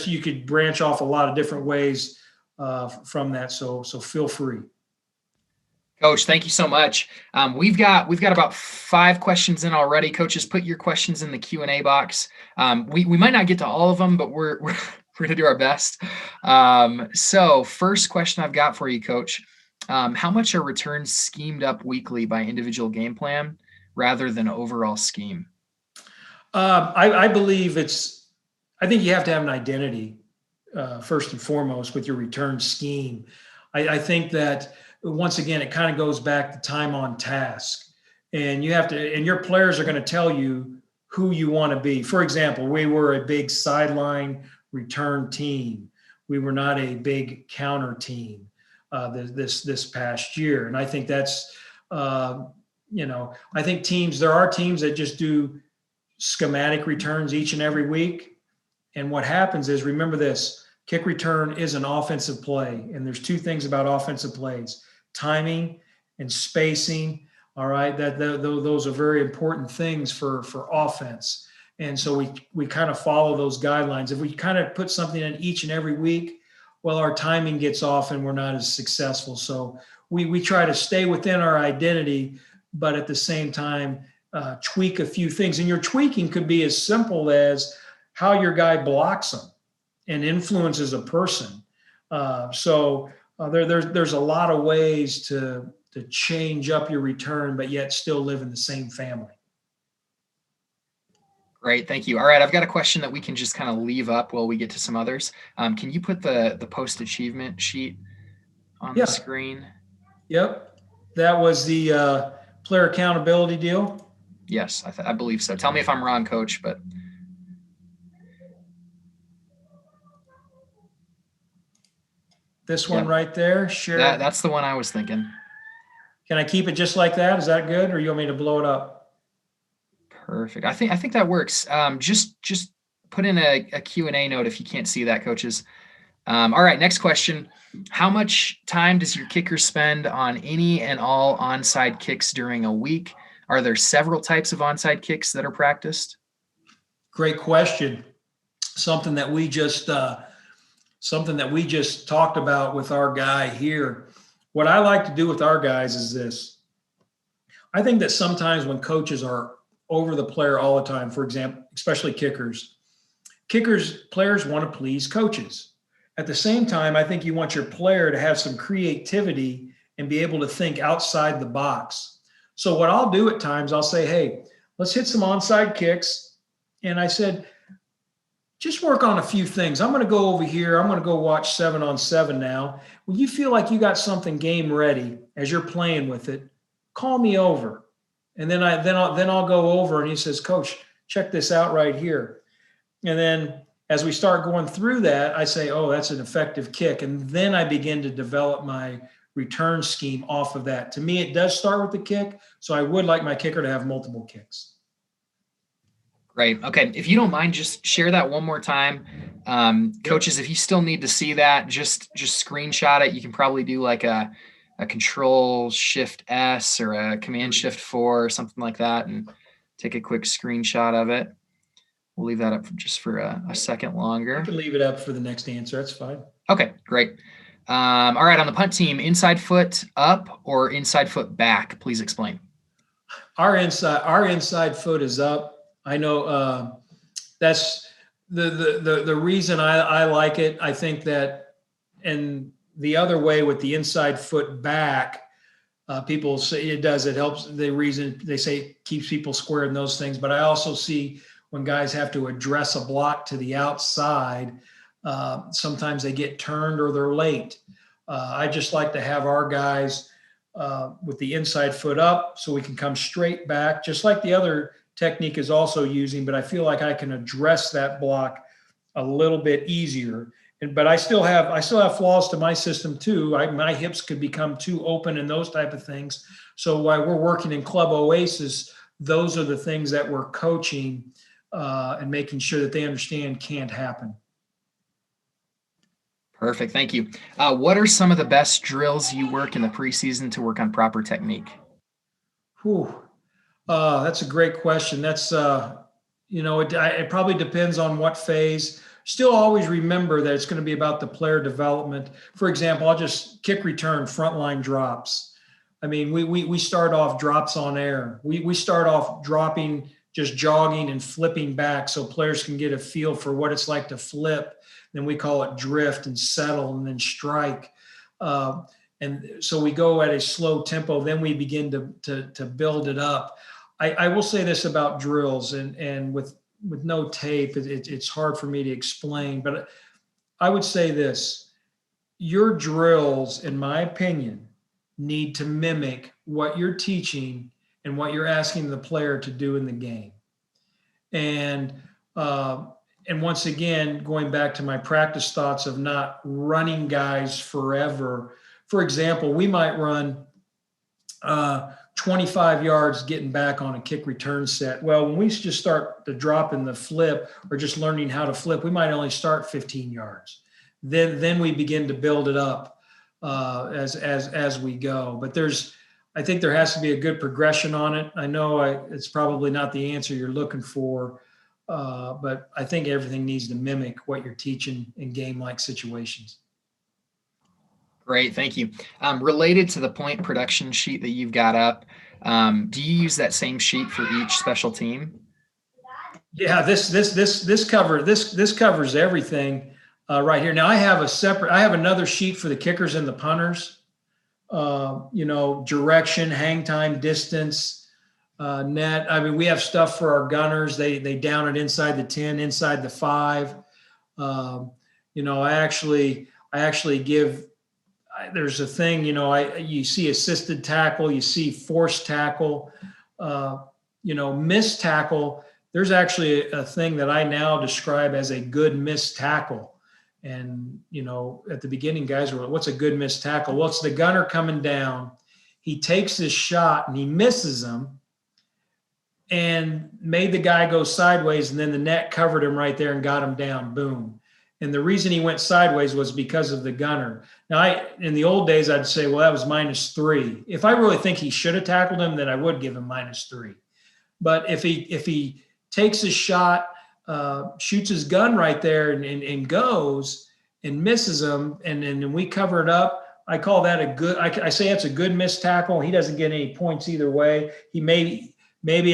A: you could branch off a lot of different ways from that. So feel free.
B: Coach, thank you so much. We've got about 5 questions in already. Coaches, put your questions in the Q&A box. We might not get to all of them, but we're going to do our best. So first question I've got for you, Coach. How much are returns schemed up weekly by individual game plan rather than overall scheme?
A: I believe I think you have to have an identity first and foremost with your return scheme. I think that, once again, it kind of goes back to time on task, and your players are going to tell you who you want to be. For example, we were a big sideline return team. We were not a big counter team this past year. And I think that's, I think there are teams that just do schematic returns each and every week. And what happens is, remember this, kick return is an offensive play. And there's 2 things about offensive plays: timing and spacing. All right. Those are very important things for offense. And so we kind of follow those guidelines. If we kind of put something in each and every week, well, our timing gets off and we're not as successful. So we try to stay within our identity, but at the same time, tweak a few things. And your tweaking could be as simple as how your guy blocks them and influences a person. There's a lot of ways to change up your return, but yet still live in the same family.
B: Great, thank you. All right, I've got a question that we can just kind of leave up while we get to some others. Can you put the post-achievement sheet on the screen?
A: Yep, that was the player accountability deal.
B: Yes, I believe so. Tell me if I'm wrong, Coach, but...
A: This one right there, sure.
B: That's the one I was thinking.
A: Can I keep it just like that? Is that good, or you want me to blow it up?
B: Perfect. I think that works. Just put in a Q&A note if you can't see that, coaches. All right, next question. How much time does your kicker spend on any and all onside kicks during a week? Are there several types of onside kicks that are practiced?
A: Great question. Something that we just talked about with our guy here. What I like to do with our guys is this. I think that sometimes when coaches are over the player all the time, for example, especially players want to please coaches. At the same time, I think you want your player to have some creativity and be able to think outside the box. So what I'll do at times, I'll say, hey, let's hit some onside kicks. And I said, just work on a few things. I'm going to go over here. I'm going to go watch 7-on-7 now. When you feel like you got something game ready as you're playing with it, call me over. And then I'll go over, and he says, Coach, check this out right here. And then as we start going through that, I say, oh, that's an effective kick. And then I begin to develop my return scheme off of that. To me, it does start with the kick. So I would like my kicker to have multiple kicks.
B: Great. Okay. If you don't mind, just share that one more time. Coaches, if you still need to see that, just screenshot it. You can probably do like a Control Shift S or a Command Shift 4 or something like that, and take a quick screenshot of it. We'll leave that up just for a second longer.
A: I can leave it up for the next answer. That's fine.
B: Okay, great. All right, on the punt team, inside foot up or inside foot back? Please explain.
A: Our inside foot is up. I know that's the reason I like it. I think that, and the other way with the inside foot back, people say it helps. The reason they say it keeps people square and those things. But I also see when guys have to address a block to the outside, sometimes they get turned or they're late. I just like to have our guys with the inside foot up so we can come straight back, just like the other technique is also using, but I feel like I can address that block a little bit easier. But I still have flaws to my system too. My hips could become too open and those type of things. So while we're working in Club Oasis, those are the things that we're coaching and making sure that they understand can't happen.
B: Perfect. Thank you. What are some of the best drills you work in the preseason to work on proper technique?
A: That's a great question. That's, it probably depends on what phase. Still always remember that it's going to be about the player development. For example, I'll just kick return, frontline drops. I mean, we start off drops on air. We start off dropping, just jogging and flipping back so players can get a feel for what it's like to flip. Then we call it drift and settle and then strike. And so we go at a slow tempo, then we begin to build it up. I will say this about drills, and with no tape, it's hard for me to explain, but I would say this: your drills, in my opinion, need to mimic what you're teaching and what you're asking the player to do in the game. And once again, going back to my practice thoughts of not running guys forever. For example, we might run 25 yards getting back on a kick return set. Well, when we just start to drop in the flip or just learning how to flip, we might only start 15 yards. Then we begin to build it up as we go. But I think there has to be a good progression on it. I know it's probably not the answer you're looking for, but I think everything needs to mimic what you're teaching in game-like situations.
B: Great, thank you. Related to the point production sheet that you've got up, do you use that same sheet for each special team?
A: Yeah, this covers everything right here. Now I have another sheet for the kickers and the punters. Direction, hang time, distance, net. I mean, we have stuff for our gunners. They down it inside the 10, inside the 5. I actually give. There's a thing, you see assisted tackle, you see forced tackle, missed tackle. There's actually a thing that I now describe as a good missed tackle. And, at the beginning, guys were like, what's a good missed tackle? Well, it's the gunner coming down. He takes his shot and he misses him and made the guy go sideways. And then the net covered him right there and got him down. Boom. And the reason he went sideways was because of the gunner. Now, in the old days, I'd say, well, that was -3. If I really think he should have tackled him, then I would give him -3. But if he takes his shot, shoots his gun right there and goes and misses him, and we cover it up, I call that a good. I say that's a good missed tackle. He doesn't get any points either way. He maybe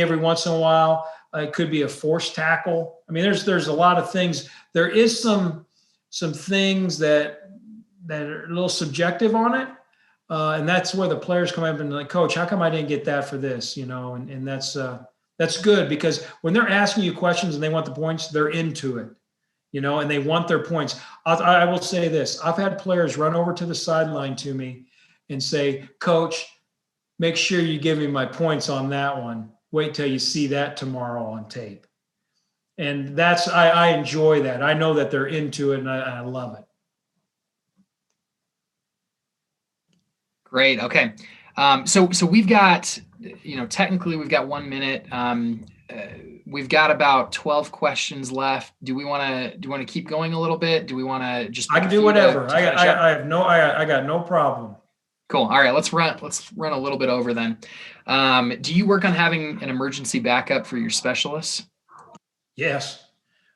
A: every once in a while it could be a forced tackle. I mean, there's a lot of things. There is some things that are a little subjective on it, and that's where the players come up and like, Coach, how come I didn't get that for this? And that's good, because when they're asking you questions and they want the points, they're into it, and they want their points. I will say this: I've had players run over to the sideline to me and say, Coach, make sure you give me my points on that one. Wait till you see that tomorrow on tape. And I enjoy that. I know that they're into it, and I love it.
B: Great. Okay. So we've got, technically we've got 1 minute. We've got about 12 questions left. Do we want to keep going a little bit? Do we want to just
A: I
B: pick
A: can
B: a
A: do
B: few
A: whatever.
B: to finish up?
A: I got no problem.
B: Cool. All right, let's run a little bit over then. Do you work on having an emergency backup for your specialists?
A: Yes,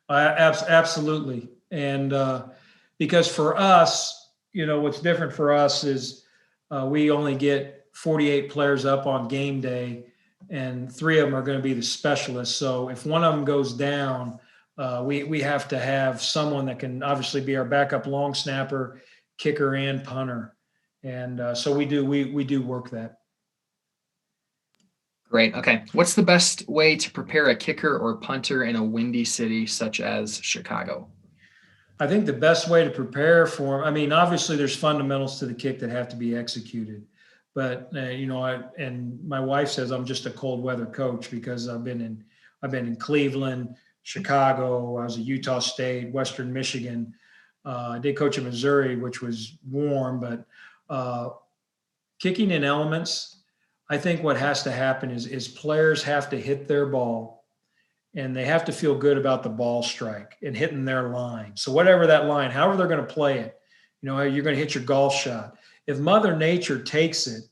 A: absolutely. And because for us, what's different for us is we only get 48 players up on game day, and 3 of them are going to be the specialists. So if one of them goes down, we have to have someone that can obviously be our backup long snapper, kicker, and punter. And so we do work that.
B: Great. Okay. What's the best way to prepare a kicker or punter in a windy city such as Chicago?
A: I think the best way to prepare for them, I mean, obviously there's fundamentals to the kick that have to be executed. But and my wife says I'm just a cold weather coach because I've been in Cleveland, Chicago. I was at Utah State, Western Michigan. I did coach in Missouri, which was warm, but kicking in elements. I think what has to happen is players have to hit their ball, and they have to feel good about the ball strike and hitting their line. So whatever that line, however they're going to play it, you're going to hit your golf shot. If Mother Nature takes it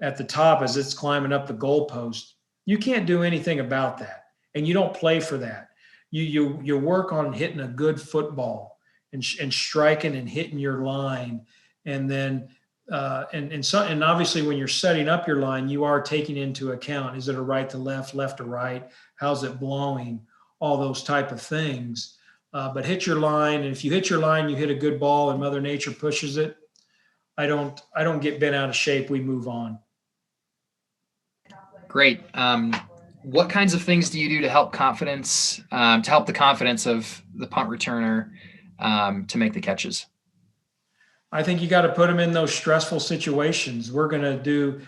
A: at the top as it's climbing up the goalpost, you can't do anything about that, and you don't play for that. You work on hitting a good football and striking and hitting your line, and then and obviously when you're setting up your line, you are taking into account, is it a right to left, left to right, how's it blowing, all those type of things. But hit your line, and if you hit your line, you hit a good ball, and Mother Nature pushes it. I don't get bent out of shape. We move on.
B: Great. What kinds of things do you do to help to help the confidence of the punt returner to make the catches?
A: I think you got to put them in those stressful situations. We're going to do,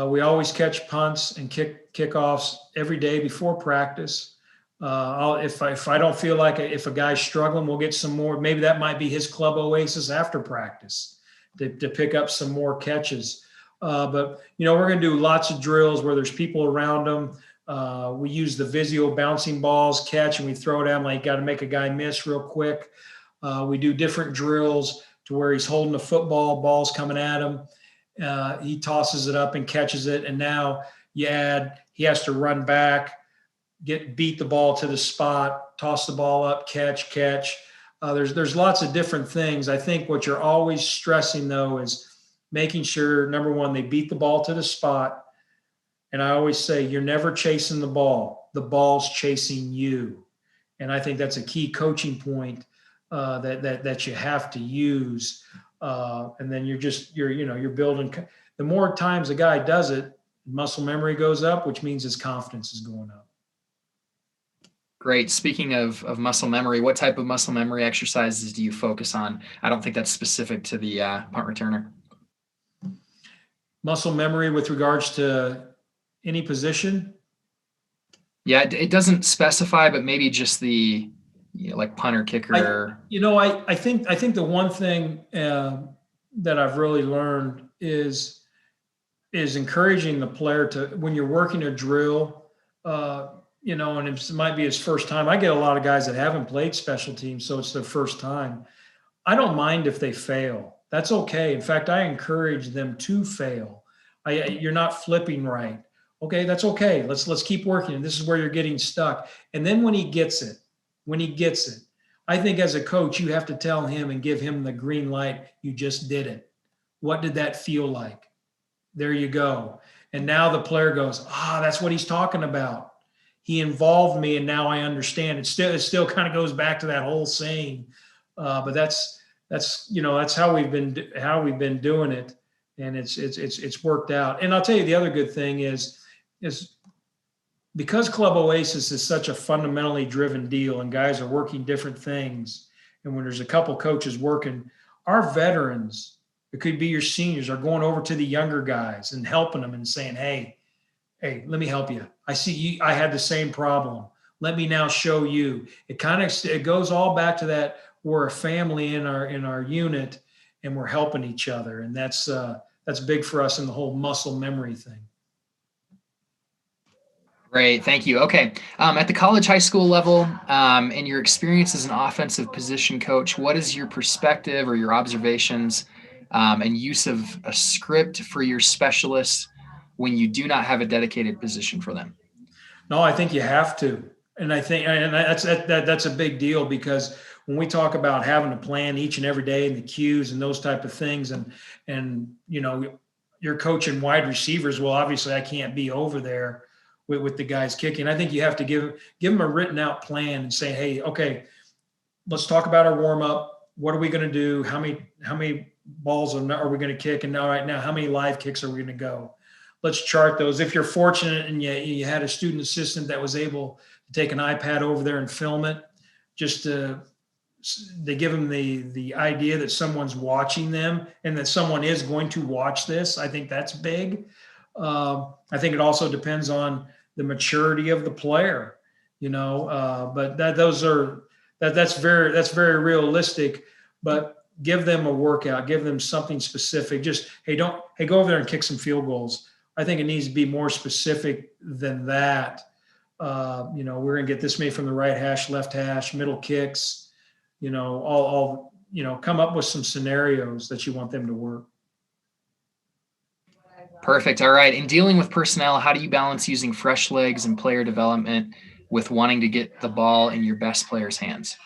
A: we always catch punts and kickoffs every day before practice. If I don't feel like if a guy's struggling, we'll get some more. Maybe that might be his club oasis after practice to pick up some more catches. But we're going to do lots of drills where there's people around them. We use the Vizio bouncing balls catch, and we throw it at him like got to make a guy miss real quick. We do different drills to where he's holding the football, ball's coming at him. He tosses it up and catches it. And now he has to run back, beat the ball to the spot, toss the ball up, catch. There's lots of different things. I think what you're always stressing though is making sure, number one, they beat the ball to the spot. And I always say, you're never chasing the ball. The ball's chasing you. And I think that's a key coaching point that you have to use, and then you're building. The more times a guy does it, muscle memory goes up, which means his confidence is going up.
B: Great. Speaking of muscle memory, what type of muscle memory exercises do you focus on? I don't think that's specific to the punt returner.
A: Muscle memory with regards to any position?
B: Yeah, it doesn't specify, but maybe just the like punter, kicker.
A: I think the one thing that I've really learned is encouraging the player to, when you're working a drill, and it might be his first time. I get a lot of guys that haven't played special teams, so it's their first time. I don't mind if they fail. That's okay. In fact, I encourage them to fail. You're not flipping right. Okay, that's okay. Let's keep working. This is where you're getting stuck. And then when he gets it, I think as a coach, you have to tell him and give him the green light. You just did it. What did that feel like? There you go. And now the player goes, that's what he's talking about. He involved me, and now I understand. It still kind of goes back to that whole saying, but that's how we've been doing it, and it's worked out. And I'll tell you the other good thing is because Club Oasis is such a fundamentally driven deal, and guys are working different things, and when there's a couple coaches working, our veterans, it could be your seniors, are going over to the younger guys and helping them and saying, hey, let me help you. I see you. I had the same problem. Let me now show you. It goes all back to that. We're a family in our unit, and we're helping each other, and that's that's big for us in the whole muscle memory thing.
B: Great. Thank you. Okay. At the college, high school level, and your experience as an offensive position coach, what is your perspective or your observations and use of a script for your specialists when you do not have a dedicated position for them?
A: No, I think you have to. And I think, and that's a big deal, because when we talk about having to plan each and every day and the cues and those type of things, and, you're coaching wide receivers. Well, obviously I can't be over there with the guys kicking. I think you have to give them a written out plan and say, hey, okay, let's talk about our warm up. What are we going to do? How many balls are we going to kick? And now, right now, how many live kicks are we going to go? Let's chart those. If you're fortunate and you had a student assistant that was able to take an iPad over there and film it, they give them the idea that someone's watching them and that someone is going to watch this. I think that's big. I think it also depends on the maturity of the player, but that's very realistic. But give them a workout, give them something specific. Just, hey, go over there and kick some field goals. I think it needs to be more specific than that. We're going to get this many from the right hash, left hash, middle kicks, come up with some scenarios that you want them to work.
B: Perfect. All right. In dealing with personnel, how do you balance using fresh legs and player development with wanting to get the ball in your best player's hands?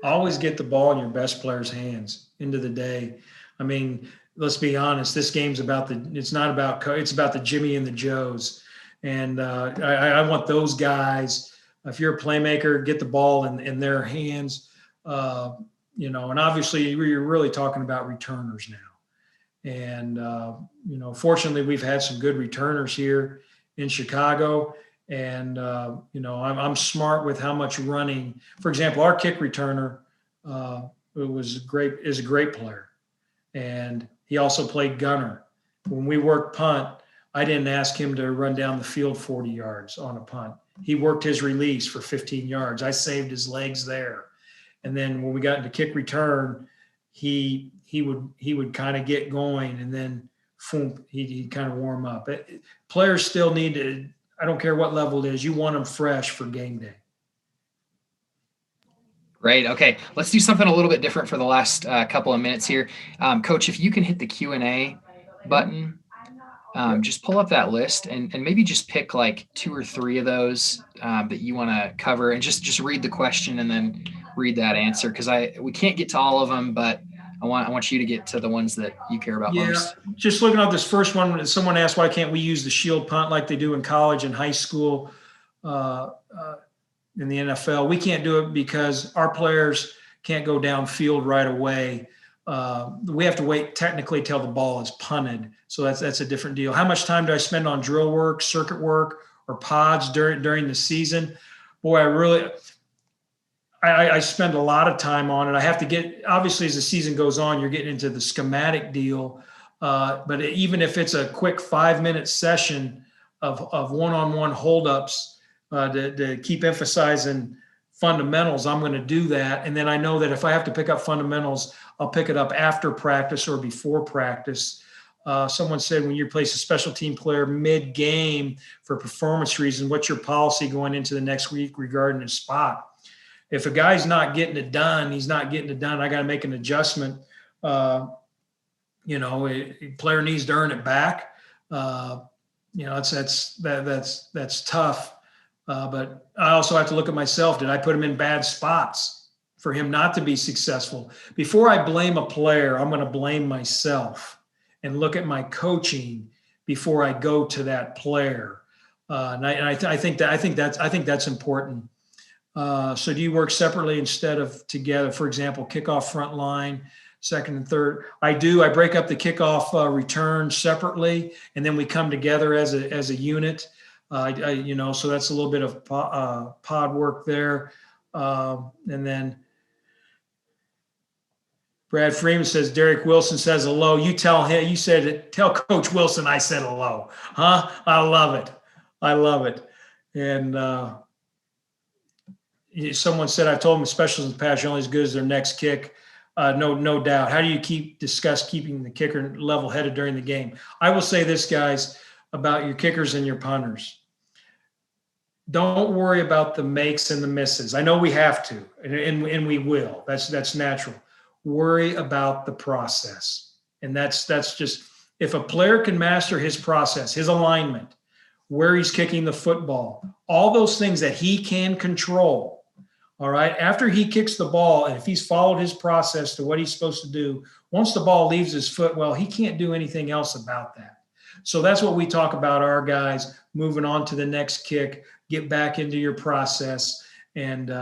A: Always get the ball in your best player's hands end of the day. I mean, let's be honest, this game's it's about the Jimmy and the Joes. And I want those guys, if you're a playmaker, get the ball in their hands, and obviously you're really talking about returners now. And, fortunately we've had some good returners here in Chicago. And, I'm smart with how much running. For example, our kick returner is a great player. And he also played gunner. When we worked punt, I didn't ask him to run down the field 40 yards on a punt. He worked his release for 15 yards. I saved his legs there. And then when we got into kick return, he would kind of get going, and then he'd kind of warm up. Players still need to, I don't care what level it is, you want them fresh for game day.
B: Great. Okay, let's do something a little bit different for the last couple of minutes here. Coach, if you can hit the Q&A button, just pull up that list and maybe just pick like 2 or 3 of those that you want to cover, and just read the question and then read that answer, because we can't get to all of them, but I want you to get to the ones that you care about most.
A: Just looking at this first one, someone asked, why can't we use the shield punt like they do in college and high school in the NFL? We can't do it because our players can't go downfield right away. We have to wait technically till the ball is punted. So that's a different deal. How much time do I spend on drill work, circuit work, or pods during the season? Boy, I spend a lot of time on it. I have to obviously, as the season goes on, you're getting into the schematic deal. But even if it's a quick 5-minute session of one-on-one holdups to keep emphasizing fundamentals, I'm going to do that. And then I know that if I have to pick up fundamentals, I'll pick it up after practice or before practice. Someone said, when you replace a special team player mid-game for performance reasons, what's your policy going into the next week regarding a spot? If a guy's not getting it done, he's not getting it done. I got to make an adjustment. A player needs to earn it back. That's tough. But I also have to look at myself. Did I put him in bad spots for him not to be successful? Before I blame a player, I'm going to blame myself and look at my coaching before I go to that player. I think that's important. So do you work separately instead of together? For example, kickoff front line, second and third. I do. I break up the kickoff return separately, and then we come together as a unit. So that's a little bit of pod work there. And then Brad Freeman says, Derek Wilson says hello. You tell him, tell Coach Wilson I said hello. Huh? I love it. And someone said, I told him specials in the past are only as good as their next kick. No doubt. How do you discuss keeping the kicker level headed during the game? I will say this, guys, about your kickers and your punters. Don't worry about the makes and the misses. I know we have to, and we will. That's natural. Worry about the process. And that's just, if a player can master his process, his alignment, where he's kicking the football, all those things that he can control. All right. After he kicks the ball, and if he's followed his process to what he's supposed to do, once the ball leaves his foot, well, he can't do anything else about that. So that's what we talk about our guys moving on to the next kick, get back into your process. And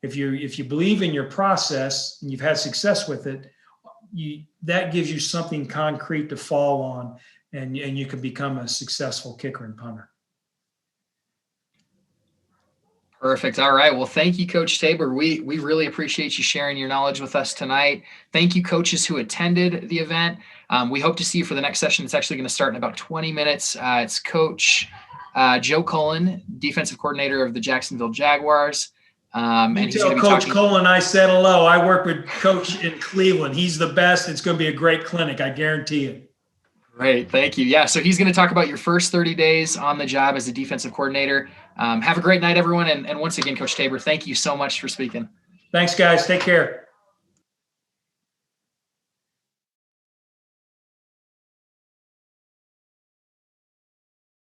A: if you believe in your process and you've had success with it, that gives you something concrete to fall on, and you can become a successful kicker and punter.
B: Perfect. All right. Well, thank you, Coach Tabor. We really appreciate you sharing your knowledge with us tonight. Thank you, coaches who attended the event. We hope to see you for the next session. It's actually going to start in about 20 minutes. It's Coach Joe Cullen, defensive coordinator of the Jacksonville Jaguars.
A: And he's going to be Coach Cullen I said hello. I work with Coach in Cleveland. He's the best. It's going to be a great clinic. I guarantee it.
B: Great. Thank you. Yeah. So he's going to talk about your first 30 days on the job as a defensive coordinator. Have a great night, everyone. And once again, Coach Tabor, thank you so much for speaking.
A: Thanks, guys. Take care.